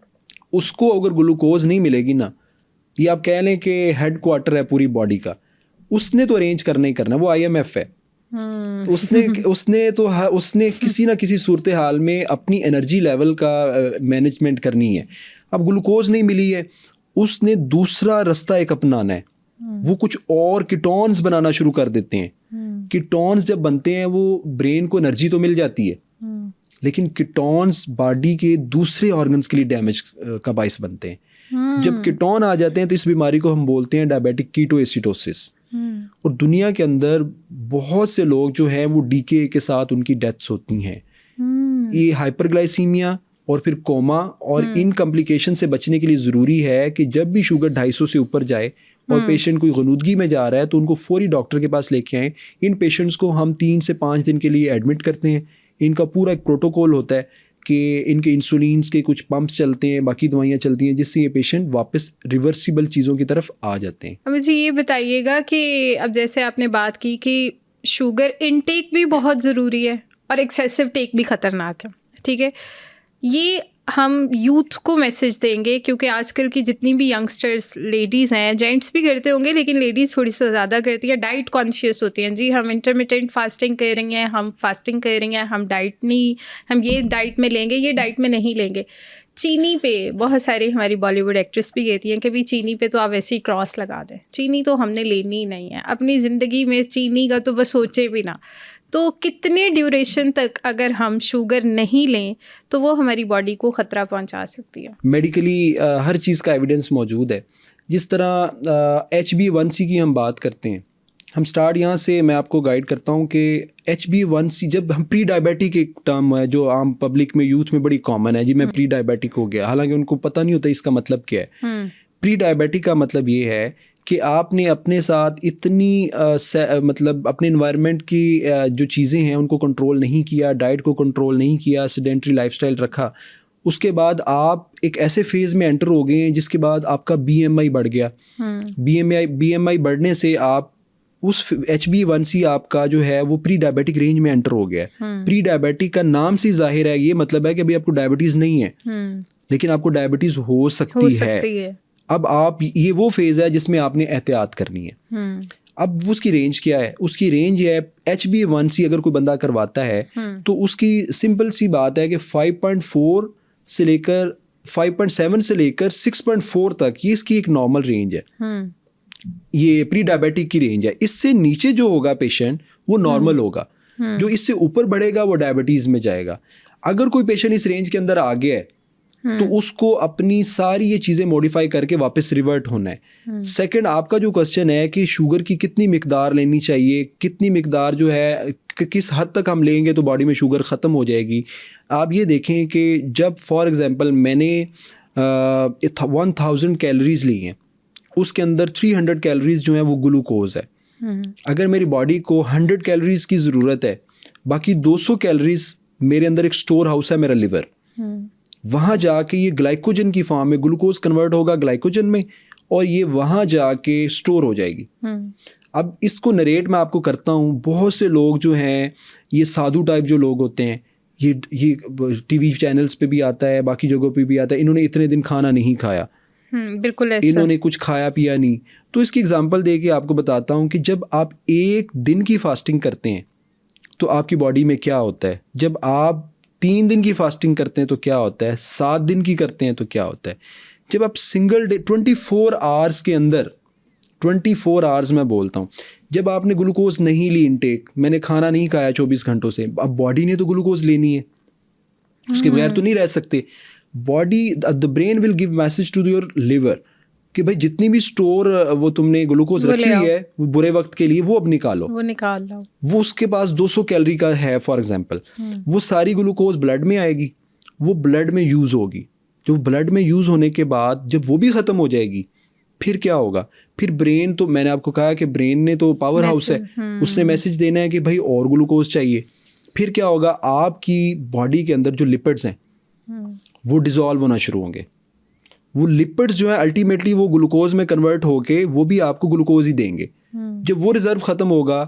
उसको अगर ग्लूकोज नहीं मिलेगी ना, ये आप कह लें कि हेड क्वार्टर है पूरी बॉडी का, उसने तो अरेंज करना ही करना, वो IMF है। तो उसने किसी ना किसी सूरत हाल में अपनी एनर्जी लेवल का मैनेजमेंट करनी है। अब ग्लूकोज नहीं मिली है, उसने दूसरा रास्ता एक अपनाना है, वो कुछ और कीटोन्स बनाना शुरू कर देते हैं। कीटोन्स जब बनते हैं, वो ब्रेन को एनर्जी तो मिल जाती है, लेकिन कीटोन्स बॉडी के दूसरे ऑर्गन्स के लिए डैमेज का बाइस बनते हैं। जब कीटोन आ जाते हैं तो इस बीमारी को हम बोलते हैं डायबिटिक कीटोएसिडोसिस। और दुनिया के अंदर बहुत से लोग जो हैं वो डीके के साथ उनकी डेथ्स होती हैं। ये हाइपरग्लाइसीमिया और फिर कोमा, और इन कॉम्प्लिकेशन से बचने के लिए ज़रूरी है कि जब भी शुगर 250 से ऊपर जाए और पेशेंट कोई गनुदगी में जा रहा है तो उनको फौरी डॉक्टर के पास लेके आएँ। इन पेशेंट्स को हम 3 से 5 दिन के लिए एडमिट करते हैं। इनका पूरा एक प्रोटोकॉल होता है कि इनके इंसुलिन्स के कुछ पंप्स चलते हैं, बाकी दवाइयाँ चलती हैं, जिससे ये पेशेंट वापस रिवर्सिबल चीज़ों की तरफ आ जाते हैं। मुझे ये बताइएगा कि अब जैसे आपने बात की कि शुगर इनटेक भी बहुत ज़रूरी है और एक्सेसिव टेक भी ख़तरनाक है, ठीक है, ये हम यूथ को मैसेज देंगे, क्योंकि आजकल की जितनी भी यंगस्टर्स लेडीज़ हैं, जेंट्स भी करते होंगे लेकिन लेडीज़ थोड़ी सी ज़्यादा करती हैं, डाइट कॉन्शियस होती हैं। जी हम इंटरमिटेंट फास्टिंग कर रही हैं, हम फास्टिंग कर रही हैं, हम ये डाइट में लेंगे, ये डाइट में नहीं लेंगे। चीनी पे बहुत सारी हमारी बॉलीवुड एक्ट्रेस भी कहती हैं कि भाई चीनी पे तो आप वैसे ही क्रॉस लगा दें, चीनी तो हमने लेनी ही नहीं है अपनी ज़िंदगी में, चीनी का तो बस सोचे भी ना। तो कितने ड्यूरेशन तक अगर हम शुगर नहीं लें तो वो हमारी बॉडी को ख़तरा पहुंचा सकती है? मेडिकली हर चीज़ का एविडेंस मौजूद है। जिस तरह HbA1c की हम बात करते हैं, हम स्टार्ट यहाँ से मैं आपको गाइड करता हूँ कि HbA1c, जब हम प्री डायबिटिक एक टर्म है जो आम पब्लिक में, यूथ में बड़ी कॉमन है, जी मैं प्री डायबिटिक हो गया, हालांकि उनको पता नहीं होता इसका मतलब क्या है। प्री डायबिटिक का मतलब ये है कि आपने अपने साथ इतनी मतलब अपने इन्वायरमेंट की जो चीज़ें हैं उनको कंट्रोल नहीं किया, डाइट को कंट्रोल नहीं किया, सेडेंटरी लाइफस्टाइल रखा, उसके बाद आप एक ऐसे फेज़ में एंटर हो गए हैं जिसके बाद आपका BMI बढ़ गया। BMI बढ़ने से आप उस HbA1c आपका जो है वो प्री डायबिटिक रेंज में एंटर हो गया है। प्री डायबिटिक का नाम से जाहिर है, ये मतलब है कि अभी आपको डायबिटीज़ नहीं है, लेकिन आपको डायबिटीज़ हो सकती है। अब आप, ये वो फेज़ है जिसमें आपने एहतियात करनी है। अब उसकी रेंज क्या है? उसकी रेंज है HbA1c अगर कोई बंदा करवाता है तो उसकी सिंपल सी बात है कि 5.4 से लेकर 5.7 से लेकर 6.4 तक, ये इसकी एक नॉर्मल रेंज है। ये प्री डायबिटिक की रेंज है। इससे नीचे जो होगा पेशेंट वो नॉर्मल होगा, जो इससे ऊपर बढ़ेगा वो डायबिटीज़ में जाएगा। अगर कोई पेशेंट इस रेंज के अंदर आ गया है तो उसको अपनी सारी ये चीज़ें मॉडिफाई करके वापस रिवर्ट होना है। सेकंड, आपका जो क्वेश्चन है कि शुगर की कितनी मिकदार लेनी चाहिए, कितनी मिकदार जो है किस हद तक हम लेंगे तो बॉडी में शुगर ख़त्म हो जाएगी। आप ये देखें कि जब फॉर एग्ज़ाम्पल मैंने 1000 कैलोरीज़ ली हैं, उसके अंदर 300 कैलोरीज़ जो हैं वो ग्लूकोज है। अगर मेरी बॉडी को 100 कैलोरीज़ की ज़रूरत है, बाकी 200 कैलोरीज़ मेरे अंदर एक स्टोर हाउस है, मेरा लिवर, वहाँ जाके ये ग्लाइकोजन की फॉर्म में ग्लूकोज कन्वर्ट होगा ग्लाइकोजन में, और ये वहाँ जाके स्टोर हो जाएगी। अब इसको नरेट मैं आपको करता हूँ। बहुत से लोग जो हैं, ये साधु टाइप जो लोग होते हैं, ये टीवी चैनल्स पे भी आता है, बाकी जगहों पे भी आता है, इन्होंने इतने दिन खाना नहीं खाया, बिल्कुल ऐसा, इन्होंने कुछ खाया पिया नहीं। तो इसकी एग्जांपल दे के आपको बताता हूँ कि जब आप 1 दिन की फास्टिंग करते हैं तो आपकी बॉडी में क्या होता है, जब आप 3 दिन की फास्टिंग करते हैं तो क्या होता है, 7 दिन की करते हैं तो क्या होता है। जब आप सिंगल डे 24 आवर्स के अंदर, 24 आवर्स मैं बोलता हूँ, जब आपने ग्लूकोज नहीं ली इनटेक, मैंने खाना नहीं खाया 24 घंटों से, अब बॉडी ने तो ग्लूकोज लेनी है, उसके बगैर तो नहीं रह सकते। Body, the brain will give message to your liver कि भाई जितनी भी स्टोर वो तुमने ग्लूकोज रखी हुई है वो बुरे वक्त के लिए, वो अब निकाल लो। वो उसके पास 200 कैलोरी का है फॉर एग्जांपल, वो सारी ग्लूकोज ब्लड में आएगी, वो ब्लड में यूज़ होगी। जो ब्लड में यूज़ होने के बाद जब वो भी ख़त्म हो जाएगी, फिर क्या होगा? फिर ब्रेन, तो मैंने आपको कहा कि ब्रेन ने तो पावर हाउस है, उसने मैसेज देना है कि भाई और ग्लूकोज चाहिए। फिर क्या होगा? आपकी बॉडी के अंदर जो लिपिड्स हैं वो डिसॉल्व होना शुरू होंगे। वो लिपिड्स जो है अल्टीमेटली वो ग्लूकोज में कन्वर्ट होके वो भी आपको ग्लूकोज ही देंगे। जब वो रिजर्व ख़त्म होगा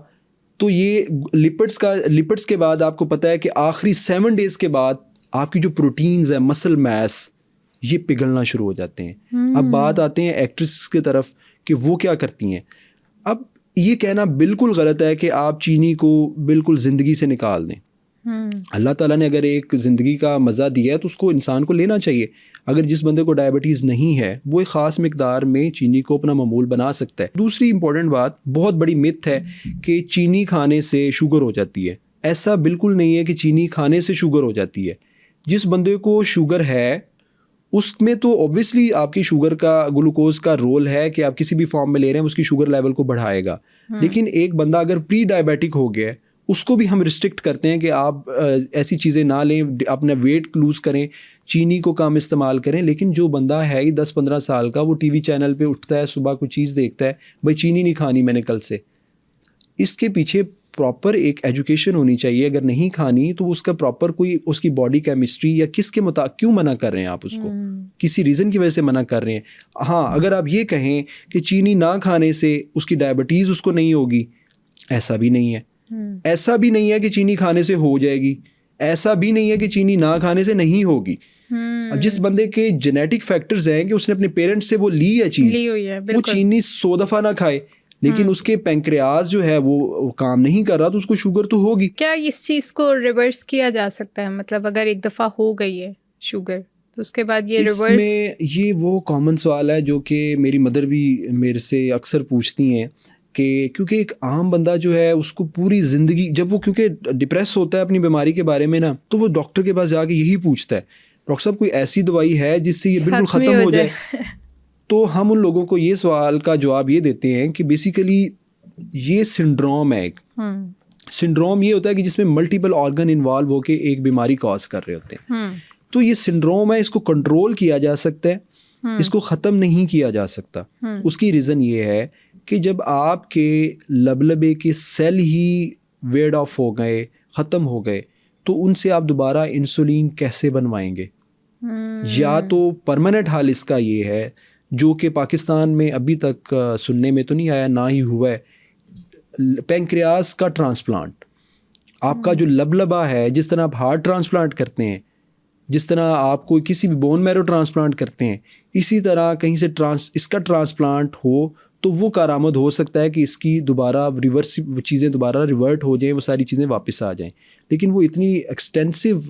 तो ये लिपिड्स के बाद आपको पता है कि आखिरी 7 डेज़ के बाद आपकी जो प्रोटीन्स है, मसल मास, ये पिघलना शुरू हो जाते हैं। अब बात आते हैं एक्ट्रेस की तरफ कि वो क्या करती हैं। अब ये कहना बिल्कुल गलत है कि आप चीनी को बिल्कुल ज़िंदगी से निकाल दें। अल्लाह ताला ने अगर एक ज़िंदगी का मज़ा दिया है तो उसको इंसान को लेना चाहिए। अगर जिस बंदे को डायबिटीज़ नहीं है वो एक ख़ास मिकदार में चीनी को अपना मामूल बना सकता है। दूसरी इंपॉर्टेंट बात, बहुत बड़ी मिथ है कि चीनी खाने से शुगर हो जाती है। ऐसा बिल्कुल नहीं है कि चीनी खाने से शुगर हो जाती है। जिस बंदे को शुगर है उसमें तो ऑब्वियसली आपकी शुगर का, ग्लूकोज का रोल है कि आप किसी भी फॉर्म में ले रहे हैं उसकी शुगर लेवल को बढ़ाएगा। लेकिन एक बंदा अगर प्री डायबिटिक हो गया है उसको भी हम रिस्ट्रिक्ट करते हैं कि आप ऐसी चीज़ें ना लें, अपना वेट लूज़ करें, चीनी को कम इस्तेमाल करें। लेकिन जो बंदा है ही 10-15 साल का, वो टीवी चैनल पे उठता है, सुबह कोई चीज़ देखता है, भाई चीनी नहीं खानी मैंने कल से, इसके पीछे प्रॉपर एक एजुकेशन होनी चाहिए। अगर नहीं खानी तो उसका प्रॉपर कोई उसकी बॉडी केमिस्ट्री या किसके मुताबिक क्यों मना कर रहे हैं आप उसको, किसी रीज़न की वजह से मना कर रहे हैं। हाँ, अगर आप ये कहें कि चीनी ना खाने से उसकी डायबिटीज़ उसको नहीं होगी, ऐसा भी नहीं है। ऐसा भी नहीं है कि चीनी खाने से हो जाएगी, ऐसा भी नहीं है कि चीनी ना खाने से नहीं होगी। अब जिस बंदे के जेनेटिक फैक्टर्स हैं कि उसने अपने पेरेंट्स से वो ली है चीज़, वो चीनी 100 दफ़ा ना खाए लेकिन उसके पैंक्रियाज जो है वो काम नहीं कर रहा तो उसको शुगर तो होगी। क्या इस चीज़ को रिवर्स किया जा सकता है? मतलब अगर एक दफ़ा हो गई है शुगर तो उसके बाद ये रिवर्स? इसमें ये वो कॉमन सवाल है जो कि मेरी मदर भी मेरे से अक्सर पूछती हैं कि क्योंकि एक आम बंदा जो है उसको पूरी ज़िंदगी, जब वो क्योंकि डिप्रेस होता है अपनी बीमारी के बारे में ना, तो वो डॉक्टर के पास जाके यही पूछता है, डॉक्टर साहब कोई ऐसी दवाई है जिससे ये बिल्कुल ख़त्म हो जाए। तो हम उन लोगों को ये सवाल का जवाब ये देते हैं कि बेसिकली ये सिंड्रोम है। एक सिंड्रोम ये होता है कि जिसमें मल्टीपल ऑर्गन इन्वॉल्व होके एक बीमारी कॉज कर रहे होते हैं। तो ये सिंड्रोम है, इसको कंट्रोल किया जा सकता है, इसको ख़त्म नहीं किया जा सकता। उसकी रीज़न ये है कि जब आपके लबलबे के सेल ही वेड ऑफ हो गए, ख़त्म हो गए, तो उनसे आप दोबारा इंसुलिन कैसे बनवाएंगे? या तो परमानेंट हाल इसका ये है जो कि पाकिस्तान में अभी तक सुनने में तो नहीं आया, ना ही हुआ है, पैंक्रियास का ट्रांसप्लांट। आपका जो लबलबा है, जिस तरह आप हार्ट ट्रांसप्लांट करते हैं, जिस तरह आप कोई किसी भी बोन मैरो ट्रांसप्लांट करते हैं, इसी तरह कहीं से इसका ट्रांसप्लांट हो तो वो कारामद हो सकता है कि इसकी दोबारा रिवर्स चीज़ें दोबारा रिवर्ट हो जाएं, वो सारी चीज़ें वापस आ जाएं। लेकिन वो इतनी एक्सटेंसिव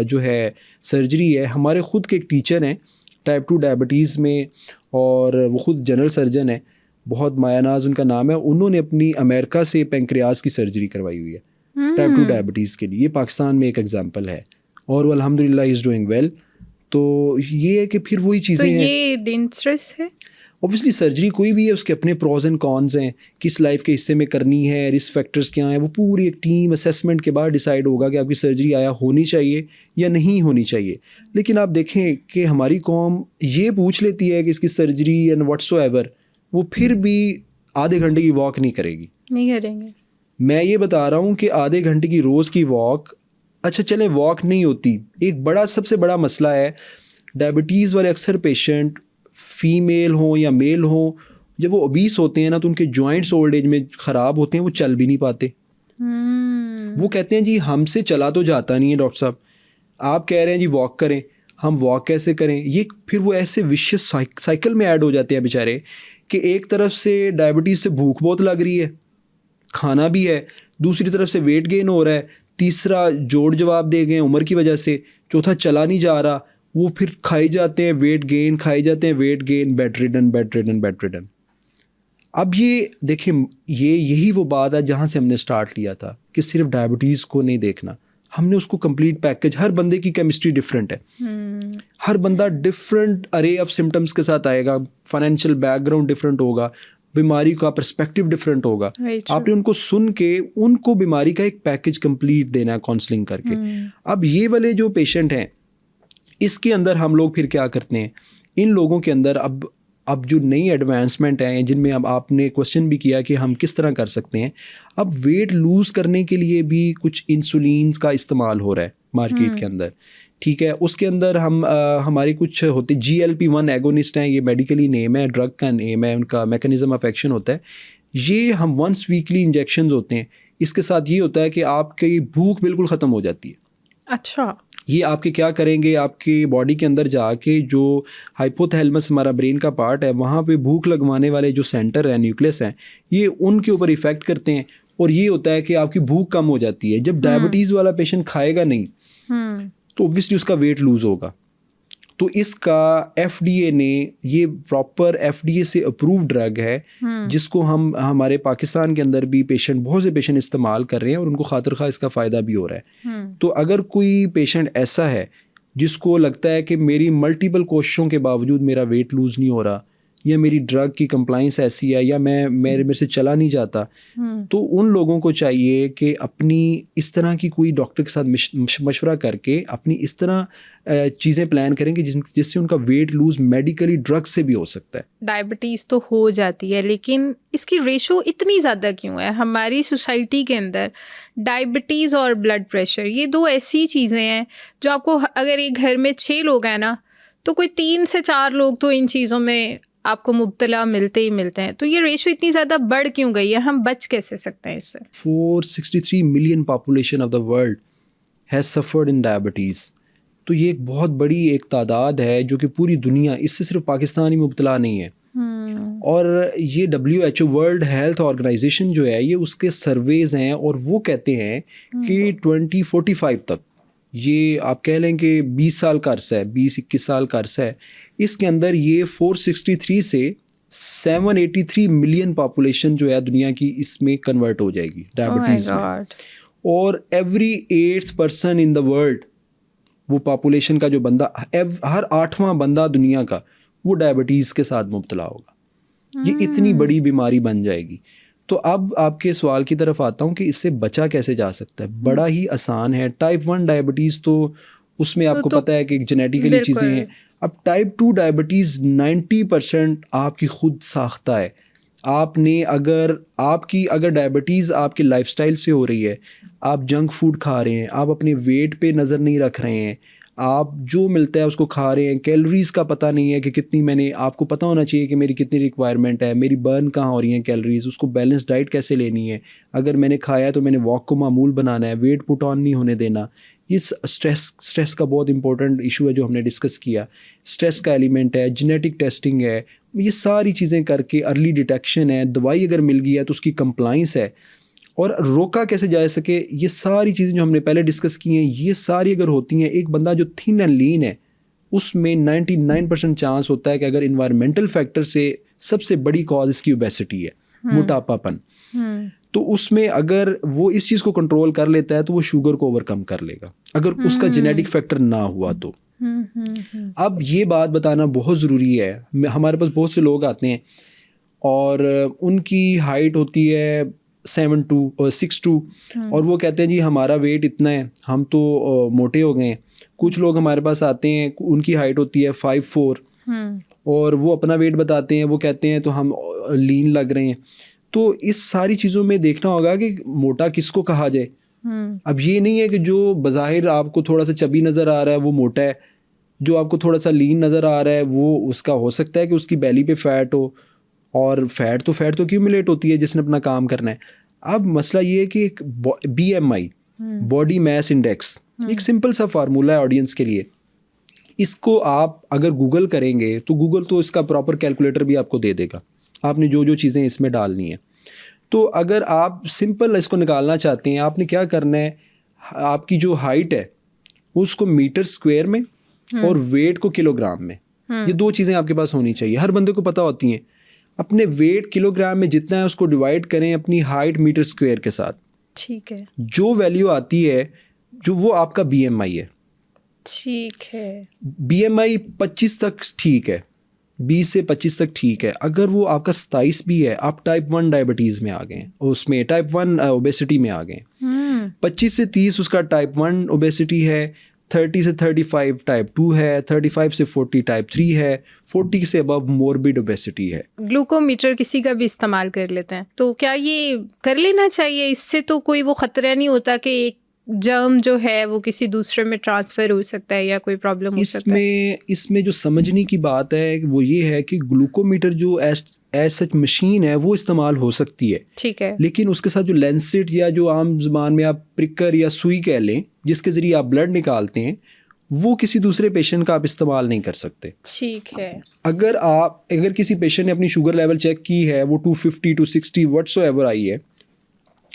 जो है सर्जरी है। हमारे ख़ुद के एक टीचर हैं टाइप 2 डायबिटीज़ में, और वो ख़ुद जनरल सर्जन है, बहुत मायानाज उनका नाम है। उन्होंने अपनी अमेरिका से पैंक्रियाज की सर्जरी करवाई हुई है टाइप 2 डायबिटीज़ के लिए। ये पाकिस्तान में एक एग्जांपल है और वो अल्हम्दुलिल्लाह इज़ डूइंग वेल। तो ये है कि फिर वही चीज़ें हैं। तो ये डेंजरस है? ऑब्वियसली सर्जरी कोई भी है उसके अपने प्रोज एंड कॉन्स हैं, किस लाइफ के हिस्से में करनी है, रिस्क फैक्टर्स क्या हैं, वो पूरी एक टीम असेसमेंट के बाद डिसाइड होगा कि आपकी सर्जरी आया होनी चाहिए या नहीं होनी चाहिए। लेकिन आप देखें कि हमारी कौम ये पूछ लेती है कि इसकी सर्जरी एंड व्हाट्सोएवर, वो फिर भी आधे घंटे की वॉक नहीं करेगी, नहीं करेंगे। मैं ये बता रहा हूँ कि आधे घंटे की रोज़ की वॉक, अच्छा चलें वॉक नहीं होती, एक बड़ा सबसे बड़ा मसला है डायबिटीज़ वाले अक्सर पेशेंट फीमेल हों या मेल हों, जब वो ओबीस होते हैं ना तो उनके जॉइंट्स ओल्ड एज में ख़राब होते हैं, वो चल भी नहीं पाते। वो कहते हैं जी हमसे चला तो जाता नहीं है डॉक्टर साहब, आप कह रहे हैं जी वॉक करें, हम वॉक कैसे करें? ये फिर वो ऐसे विशियस साइकिल में ऐड हो जाते हैं बेचारे कि एक तरफ से डायबिटीज़ से भूख बहुत लग रही है, खाना भी है, दूसरी तरफ से वेट गेन हो रहा है, तीसरा जोड़ जवाब दे गए उम्र की वजह से, चौथा चला नहीं जा रहा, वो फिर खाई जाते हैं वेट गेन, खाई जाते हैं वेट गेन, बेड रिडन। अब ये देखें, यही वो बात है जहाँ से हमने स्टार्ट लिया था कि सिर्फ डायबिटीज़ को नहीं देखना, हमने उसको कंप्लीट पैकेज, हर बंदे की केमिस्ट्री डिफरेंट है, हर बंदा डिफरेंट अरे ऑफ सिम्टम्स के साथ आएगा, फाइनेंशियल बैकग्राउंड डिफरेंट होगा, बीमारी का पर्सपेक्टिव डिफरेंट होगा। आपने उनको सुन के उनको बीमारी का एक पैकेज कंप्लीट देना है काउंसलिंग करके। अब ये वाले जो पेशेंट हैं, इसके अंदर हम लोग फिर क्या करते हैं, इन लोगों के अंदर अब अब जो नई एडवांसमेंट हैं जिनमें अब आपने क्वेश्चन भी किया कि हम किस तरह कर सकते हैं, अब वेट लूज़ करने के लिए भी कुछ इंसुलिन का इस्तेमाल हो रहा है मार्केट के अंदर, ठीक है। उसके अंदर हम हमारे कुछ होते GLP-1 एगोनिस्ट हैं, ये मेडिकली नेम है, ड्रग का नेम है, उनका मैकेनिज्म ऑफ एक्शन होता है। ये हम वंस वीकली इंजेक्शंस होते हैं। इसके साथ ये होता है कि आपकी भूख बिल्कुल ख़त्म हो जाती है। अच्छा। ये आपके क्या करेंगे, आपके बॉडी के अंदर जाके जो हाइपोथैलेमस हमारा ब्रेन का पार्ट है, वहाँ पे भूख लगवाने वाले जो सेंटर है, न्यूक्लियस हैं, ये उनके ऊपर इफ़ेक्ट करते हैं और ये होता है कि आपकी भूख कम हो जाती है। जब डायबिटीज़ वाला पेशेंट खाएगा नहीं तो ऑब्वियसली उसका वेट लूज़ होगा। तो इसका FDA ने, ये प्रॉपर FDA से अप्रूव ड्रग है जिसको हम हमारे पाकिस्तान के अंदर भी बहुत से पेशेंट इस्तेमाल कर रहे हैं और उनको खातिर खा इसका फ़ायदा भी हो रहा है। तो अगर कोई पेशेंट ऐसा है जिसको लगता है कि मेरी मल्टीपल कोशिशों के बावजूद मेरा वेट लूज़ नहीं हो रहा, या मेरी ड्रग की कंप्लाइंस ऐसी है, या मेरे से चला नहीं जाता, तो उन लोगों को चाहिए कि अपनी इस तरह की कोई डॉक्टर के साथ मशवरा करके अपनी इस तरह चीज़ें प्लान करें कि जिससे उनका वेट लूज़ मेडिकली ड्रग से भी हो सकता है। डायबिटीज़ तो हो जाती है, लेकिन इसकी रेशो इतनी ज़्यादा क्यों है हमारी सोसाइटी के अंदर? डायबिटीज़ और ब्लड प्रेशर, ये दो ऐसी चीज़ें हैं जो आपको, अगर एक घर में 6 लोग हैं ना, तो कोई 3 से 4 लोग तो इन चीज़ों में आपको मुब्तला मिलते ही मिलते हैं। तो ये रेशो इतनी ज़्यादा बढ़ क्यों गई है? हम बच कैसे सकते हैं इससे? 463 million population of the world has suffered in diabetes. तो ये एक बहुत बड़ी एक तादाद है जो कि पूरी दुनिया, इससे सिर्फ पाकिस्तान ही मुब्तला नहीं है। और ये WHO वर्ल्ड हेल्थ ऑर्गेनाइजेशन जो है, ये उसके सर्वेज़ हैं और वो कहते हैं कि 2045 तक, ये आप कह लें कि 20 साल का अरसा है, 20-21 साल का अरसा है, इसके अंदर ये 463 से 783 मिलियन पॉपुलेशन जो है दुनिया की, इसमें कन्वर्ट हो जाएगी डायबिटीज़ में। और every 8th person in the world, वो पॉपुलेशन का जो बंदा, हर 8वां बंदा दुनिया का वो डायबिटीज़ के साथ मुब्तला होगा। ये इतनी बड़ी बीमारी बन जाएगी। तो अब आपके सवाल की तरफ आता हूँ कि इससे बचा कैसे जा सकता है। बड़ा ही आसान है। टाइप 1 डायबिटीज़ तो उसमें आपको पता है कि जेनेटिकली चीज़ें हैं। अब टाइप 2 डायबिटीज़ 90% आपकी खुद साख्ता है। आपने अगर डायबिटीज़ आपके लाइफस्टाइल से हो रही है, आप जंक फूड खा रहे हैं, आप अपने वेट पे नज़र नहीं रख रहे हैं, आप जो मिलता है उसको खा रहे हैं, कैलोरीज़ का पता नहीं है कि कितनी आपको पता होना चाहिए कि मेरी कितनी रिक्वायरमेंट है, मेरी बर्न कहाँ हो रही है कैलोरीज़, उसको बैलेंस डाइट कैसे लेनी है, अगर मैंने खाया तो मैंने वॉक को मामूल बनाना है, वेट पुट ऑन नहीं होने देना। ये स्ट्रेस का बहुत इंपॉर्टेंट इशू है जो हमने डिस्कस किया। स्ट्रेस का एलिमेंट है, जेनेटिक टेस्टिंग है, ये सारी चीज़ें करके अर्ली डिटेक्शन है, दवाई अगर मिल गई है तो उसकी कंप्लाइंस है, और रोका कैसे जा सके, ये सारी चीज़ें जो हमने पहले डिस्कस की हैं, ये सारी अगर होती हैं, एक बंदा जो थिन एंड लीन है उसमें 99% चांस होता है कि अगर इन्वायरमेंटल फैक्टर से, सबसे बड़ी कॉज इसकी ओबेसिटी है, मोटापापन, तो उसमें अगर वो इस चीज़ को कंट्रोल कर लेता है तो वो शुगर को ओवरकम कर लेगा, अगर उसका जेनेटिक फैक्टर ना हुआ तो। अब ये बात बताना बहुत ज़रूरी है। हमारे पास बहुत से लोग आते हैं और उनकी हाइट होती है 7'2" और 6'2", और वो कहते हैं जी हमारा वेट इतना है, हम तो मोटे हो गए हैं। कुछ लोग हमारे पास आते हैं, उनकी हाइट होती है 5'4", और वो अपना वेट बताते हैं, वो कहते हैं तो हम लीन लग रहे हैं। तो इस सारी चीज़ों में देखना होगा कि मोटा किसको कहा जाए। अब ये नहीं है कि जो बज़ाहिर आपको थोड़ा सा चबी नज़र आ रहा है वो मोटा है, जो आपको थोड़ा सा लीन नज़र आ रहा है वो, उसका हो सकता है कि उसकी बेली पे फ़ैट हो, और फ़ैट तो एक्यूमुलेट होती है जिसने अपना काम करना है। अब मसला ये है कि एक BMI, बॉडी मास इंडेक्स, एक सिंपल सा फार्मूला है ऑडियंस के लिए। इसको आप अगर गूगल करेंगे तो गूगल तो इसका प्रॉपर कैलकुलेटर भी आपको दे देगा, आपने जो जो चीज़ें इसमें डालनी है। तो अगर आप सिंपल इसको निकालना चाहते हैं, आपने क्या करना है, आपकी जो हाइट है उसको मीटर स्क्वायर में और वेट को किलोग्राम में, ये दो चीज़ें आपके पास होनी चाहिए। हर बंदे को पता होती हैं। अपने वेट किलोग्राम में जितना है उसको डिवाइड करें अपनी हाइट मीटर स्क्वायर के साथ, ठीक है। जो वैल्यू आती है जो वो आपका BMI है, ठीक है। BMI 25 तक ठीक है, 20 से 25 तक ठीक है। अगर वो आपका 27 भी है, आप टाइप 1 डायबिटीज़ में आ गए, उसमें टाइप 1 ओबेसिटी में आ गए। 25 से 30 उसका टाइप 1 ओबेसिटी है, 30 से 35 टाइप 2 है, 35 से 40 टाइप 3 है, 40 से अबव मोरबिड ओबेसिटी है। ग्लूकोमीटर किसी का भी इस्तेमाल कर लेते हैं, तो क्या ये कर लेना चाहिए? इससे तो कोई वो खतरा नहीं होता कि एक जर्म जो है वो किसी दूसरे में ट्रांसफर हो सकता है या कोई प्रॉब्लम हो सकता है? इसमें जो समझने की बात है वो ये है कि ग्लूकोमीटर जो एज सच मशीन है वो इस्तेमाल हो सकती है, ठीक है, लेकिन उसके साथ जो लेंसेट या जो आम जुबान में आप प्रिकर या सुई कह लें जिसके ज़रिए आप ब्लड निकालते हैं, वो किसी दूसरे पेशेंट का आप इस्तेमाल नहीं कर सकते। ठीक है। अगर किसी पेशेंट ने अपनी शुगर लेवल चेक की है, वो 250 260 व्हाटसोएवर आई है,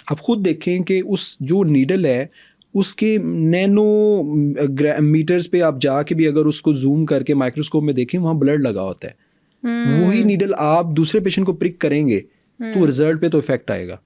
आप खुद देखें कि उस जो नीडल है उसके नैनो मीटर्स पे आप जाके भी अगर उसको जूम करके माइक्रोस्कोप में देखें, वहाँ ब्लड लगा होता है। वही नीडल आप दूसरे पेशेंट को प्रिक करेंगे तो रिजल्ट पे तो इफेक्ट आएगा।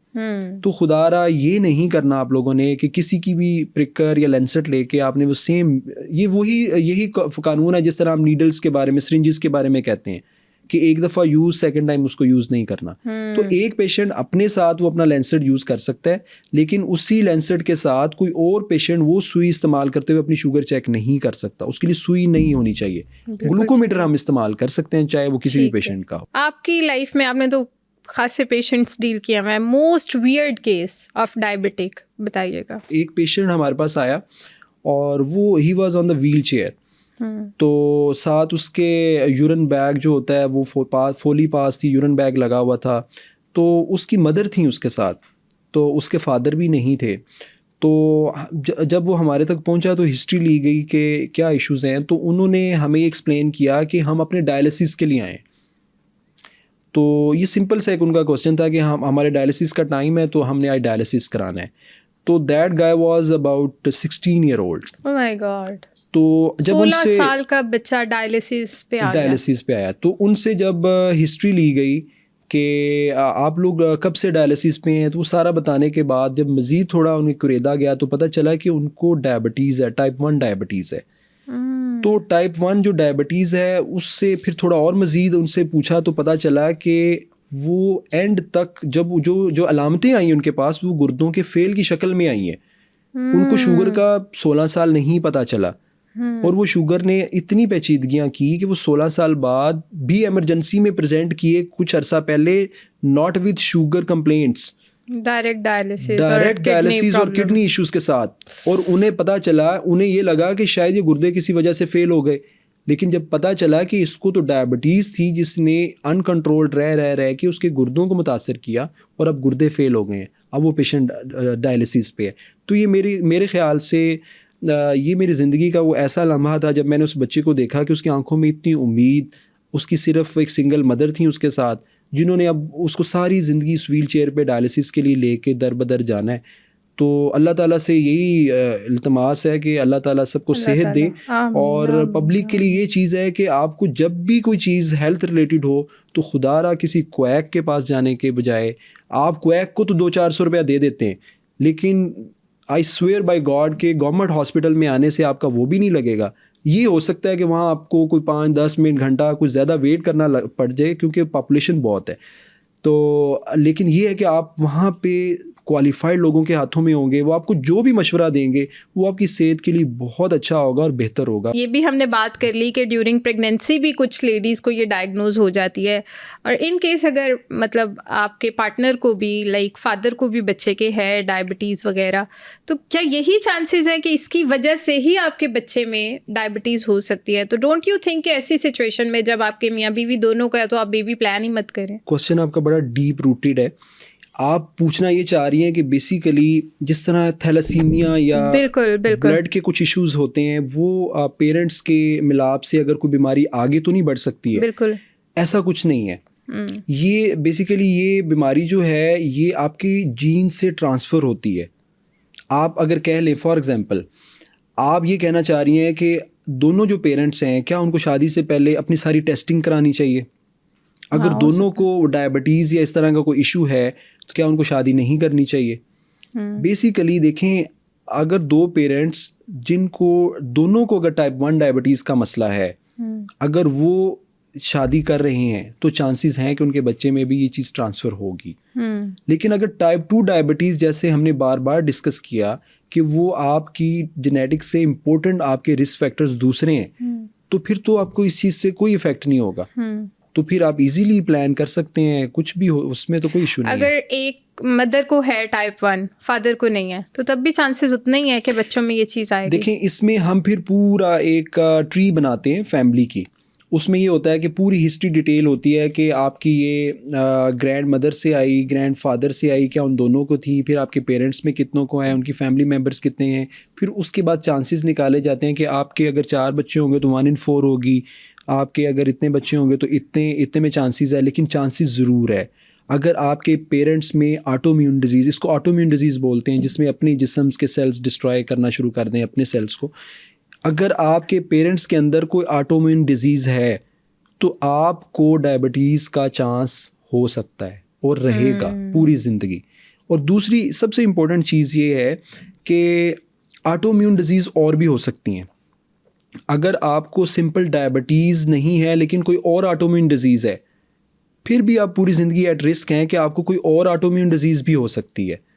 तो खुदारा ये नहीं करना आप लोगों ने कि किसी की भी प्रिकर या लेंसेट लेके आपने वो सेम, यही कानून है जिस तरह हम नीडल्स के बारे में, सिरिंजेस के बारे में कहते हैं कि एक दफ़ा यूज़, सेकंड टाइम उसको यूज़ नहीं करना। तो एक पेशेंट अपने साथ वो अपना लेंसेट यूज़ कर सकता है, लेकिन उसी लेंसेट के साथ कोई और पेशेंट वो सुई इस्तेमाल करते हुए अपनी शुगर चेक नहीं कर सकता। उसके लिए सुई नहीं होनी चाहिए। ग्लूकोमीटर हम इस्तेमाल कर सकते हैं चाहे वो किसी भी पेशेंट का हो। आपकी लाइफ में आपने तो खासे पेशेंट्स डील किया हुआ है, most weird case of diabetic बताइएगा। एक पेशेंट हमारे पास आया और वो he was on the wheel chair, तो साथ उसके यूरिन बैग जो होता है वो फोली पास थी, यूरिन बैग लगा हुआ था। तो उसकी मदर थी उसके साथ, तो उसके फादर भी नहीं थे। तो जब वो हमारे तक पहुंचा तो हिस्ट्री ली गई कि क्या इश्यूज़ हैं, तो उन्होंने हमें एक्सप्लेन किया कि हम अपने डायलिसिस के लिए आए। तो ये सिंपल सा एक उनका क्वेश्चन था कि हम हमारे डायलिसिस का टाइम है तो हमने आज डायलिसिस कराना है। तो that guy was about 16 year old. Oh my God. तो जब 16 साल का बच्चा डायलिसिस पे आया तो उनसे जब हिस्ट्री ली गई कि आप लोग कब से डायलिसिस पे हैं, तो वो सारा बताने के बाद जब मज़ीद थोड़ा उन्हें कुरेदा गया तो पता चला कि उनको डायबिटीज़ है, टाइप 1 डायबिटीज़ है। तो टाइप 1 जो डायबिटीज़ है उससे फिर थोड़ा और मज़ीद उनसे पूछा तो पता चला कि वो एंड तक जब जो अलामतें आई उनके पास वो गुर्दों के फेल की शक्ल में आई हैं। उनको शुगर का 16 साल नहीं पता चला, और वो शुगर ने इतनी पेचीदगियाँ की कि वो 16 साल बाद भी इमरजेंसी में प्रेजेंट किए कुछ अरसा पहले, not with sugar complaints, direct dialysis और किडनी इश्यूज के साथ। और उन्हें पता चला, उन्हें ये लगा कि शायद ये गुर्दे किसी वजह से फेल हो गए, लेकिन जब पता चला कि इसको तो डायबिटीज़ थी जिसने अनकंट्रोल्ड रह के उसके गुर्दों को मुतासर किया और अब गुर्दे फेल हो गए हैं, अब वो पेशेंट डायलिसिस पे है। तो ये मेरे ख्याल से ये मेरी ज़िंदगी का वो ऐसा लम्हा था जब मैंने उस बच्चे को देखा कि उसकी आंखों में इतनी उम्मीद, उसकी सिर्फ एक सिंगल मदर थी उसके साथ, जिन्होंने अब उसको सारी ज़िंदगी इस व्हील चेयर पर डायलिसिस के लिए लेके दर बदर जाना है। तो अल्लाह ताला से यही इल्तमास है कि अल्लाह ताला सबको सेहत दे। और पब्लिक के लिए ये चीज़ है कि आपको जब भी कोई चीज़ हेल्थ रिलेटेड हो तो खुदारा किसी क्वैक के पास जाने के बजाय, आप क्वैक को तो 200-400 रुपया दे देते हैं, लेकिन आई स्वेयर बाय गॉड के गवर्नमेंट हॉस्पिटल में आने से आपका वो भी नहीं लगेगा। ये हो सकता है कि वहाँ आपको कोई 5-10 मिनट घंटा कुछ ज़्यादा वेट करना पड़ जाए क्योंकि पॉपुलेशन बहुत है। तो लेकिन ये है कि आप वहाँ पे क्वालिफाइड लोगों के हाथों में होंगे, वो आपको जो भी मशवरा देंगे वो आपकी सेहत के लिए बहुत अच्छा होगा और बेहतर होगा। ये भी हमने बात कर ली कि ड्यूरिंग प्रेगनेंसी भी कुछ लेडीज़ को ये डायग्नोज हो जाती है, और इन केस अगर मतलब आपके पार्टनर को भी, लाइक फादर को भी बच्चे के है डायबिटीज़ वगैरह, तो क्या यही चांसेस है कि इसकी वजह से ही आपके बच्चे में डायबिटीज़ हो सकती है? तो डोंट यू थिंक कि ऐसी सिचुएशन में जब आपके मियाँ बीवी दोनों का है तो आप बेबी प्लान ही मत करें? क्वेश्चन आपका बड़ा डीप रूटेड है। आप पूछना ये चाह रही हैं कि बेसिकली जिस तरह थैलेसीमिया या बिल्कुल ब्लड के कुछ इश्यूज होते हैं वो पेरेंट्स के मिलाप से अगर कोई बीमारी आगे तो नहीं बढ़ सकती है? बिल्कुल ऐसा कुछ नहीं है। ये बेसिकली ये बीमारी जो है ये आपकी जीन से ट्रांसफ़र होती है। आप अगर कह लें फॉर एग्जांपल, आप ये कहना चाह रही हैं कि दोनों जो पेरेंट्स हैं क्या उनको शादी से पहले अपनी सारी टेस्टिंग करानी चाहिए? अगर दोनों को डायबिटीज़ या इस तरह का कोई इशू है तो क्या उनको शादी नहीं करनी चाहिए? बेसिकली देखें, अगर दो पेरेंट्स जिनको दोनों को अगर टाइप 1 डायबिटीज़ का मसला है, अगर वो शादी कर रहे हैं तो चांसेस हैं कि उनके बच्चे में भी ये चीज़ ट्रांसफ़र होगी। लेकिन अगर टाइप 2 डायबिटीज़ जैसे हमने बार बार डिस्कस किया कि वो आपकी जेनेटिक्स से इम्पोर्टेंट आपके रिस्क फैक्टर्स दूसरे हैं, तो फिर तो आपको इस चीज़ से कोई इफेक्ट नहीं होगा। तो फिर आप इजीली प्लान कर सकते हैं, कुछ भी हो उसमें तो कोई इशू नहीं अगर एक मदर को है टाइप 1, फादर को नहीं है, तो तब भी चांसेस उतना ही है कि बच्चों में ये चीज़ आएगी। देखें, इसमें हम फिर पूरा एक ट्री बनाते हैं फैमिली की। उसमें ये होता है कि पूरी हिस्ट्री डिटेल होती है कि आपकी ये ग्रैंड मदर से आई, ग्रैंड फादर से आई, क्या उन दोनों को थी, फिर आपके पेरेंट्स में कितनों को है, उनकी फैमिली मेम्बर्स कितने हैं, फिर उसके बाद चांसेस निकाले जाते हैं कि आपके अगर 4 बच्चे होंगे तो 1 in 4 होगी, आपके अगर इतने बच्चे होंगे तो इतने में चांसेस है। लेकिन चांसेस ज़रूर है। अगर आपके पेरेंट्स में ऑटोइम्यून डिजीज़, इसको ऑटोइम्यून डिजीज़ बोलते हैं, जिसमें अपनी जिस्म के सेल्स डिस्ट्रॉय करना शुरू कर दें अपने सेल्स को, अगर आपके पेरेंट्स के अंदर कोई ऑटोइम्यून डिजीज़ है तो आपको डायबिटीज़ का चांस हो सकता है और रहेगा पूरी ज़िंदगी। और दूसरी सबसे इम्पोर्टेंट चीज़ ये है कि ऑटोइम्यून डिजीज़ और भी हो सकती हैं। अगर आपको सिंपल डायबिटीज़ नहीं है लेकिन कोई और ऑटोइम्यून डिजीज़ है, फिर भी आप पूरी ज़िंदगी एट रिस्क हैं कि आपको कोई और ऑटोइम्यून डिजीज़ भी हो सकती है।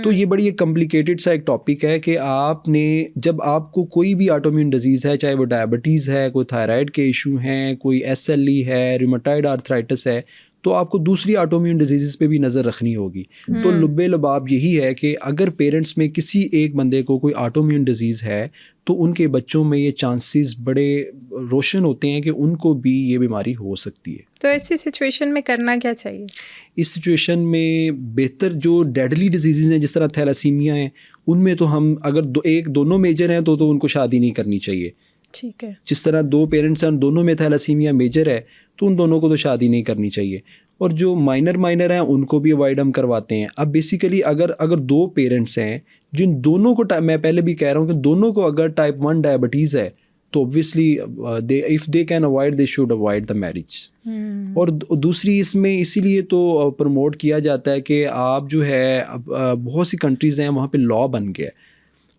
तो ये बड़ी एक कॉम्प्लिकेटेड सा एक टॉपिक है कि आपने, जब आपको कोई भी ऑटोइम्यून डिजीज़ है, चाहे वो डायबिटीज़ है, कोई थायराइड के इशू हैं, कोई SLE है, रिमेटॉइड आर्थराइटिस है, तो आपको दूसरी ऑटोइम्यून डिजीज़ पे भी नज़र रखनी होगी। तो लुब्बे लबाब यही है कि अगर पेरेंट्स में किसी एक बंदे को कोई ऑटोइम्यून डिजीज़ है तो उनके बच्चों में ये चांसेस बड़े रोशन होते हैं कि उनको भी ये बीमारी हो सकती है। तो ऐसी सिचुएशन में करना क्या चाहिए? इस सिचुएशन में बेहतर जो डेडली डिजीज़ हैं जिस तरह थैलासीमिया है, उनमें तो हम अगर दोनों मेजर हैं तो उनको शादी नहीं करनी चाहिए। ठीक है। जिस तरह 2 पेरेंट्स हैं, दोनों में थैलासीमिया मेजर है, तो उन दोनों को तो शादी नहीं करनी चाहिए। और जो माइनर हैं उनको भी अवॉइड हम करवाते हैं। अब बेसिकली अगर 2 पेरेंट्स हैं जिन दोनों को, मैं पहले भी कह रहा हूँ कि दोनों को अगर टाइप 1 डायबिटीज़ है तो obviously if they can avoid, they should avoid the marriage. और दूसरी इसमें इसीलिए तो प्रमोट किया जाता है कि आप जो है, बहुत सी कंट्रीज़ हैं वहाँ पे लॉ बन गया है।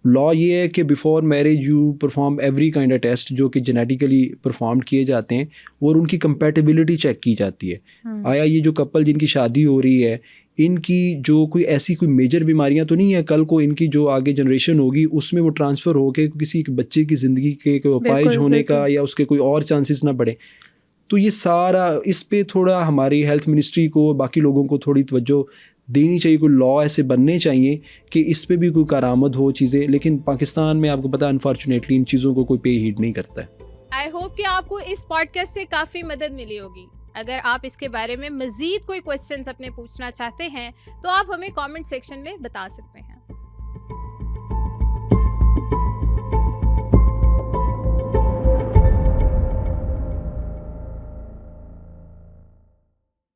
लॉ ये है कि before marriage you perform every kind of test जो कि जेनेटिकली परफॉर्म किए जाते हैं और उनकी कंपैटिबिलिटी चेक की जाती है। आया ये जो कपल जिनकी शादी हो रही है, इनकी जो कोई मेजर बीमारियां तो नहीं है, कल को इनकी जो आगे जनरेशन होगी उसमें वो ट्रांसफ़र होके किसी बच्चे की ज़िंदगी के अपाहिज होने का या उसके कोई और चांसेस ना बढ़े। तो ये सारा, इस पे थोड़ा हमारी हेल्थ मिनिस्ट्री को, बाकी लोगों को थोड़ी तवज्जो देनी चाहिए। कोई लॉ ऐसे बनने चाहिए कि इस पे भी कोई करामद हो चीज़ें। लेकिन पाकिस्तान में आपको पता है अनफॉर्चुनेटली इन चीज़ों को कोई पे हीड नहीं करता है। आई होप कि आपको इस पॉडकास्ट से काफ़ी मदद मिली होगी। अगर आप इसके बारे में मज़ीद कोई क्वेश्चंस अपने पूछना चाहते हैं तो आप हमें कमेंट सेक्शन में बता सकते हैं।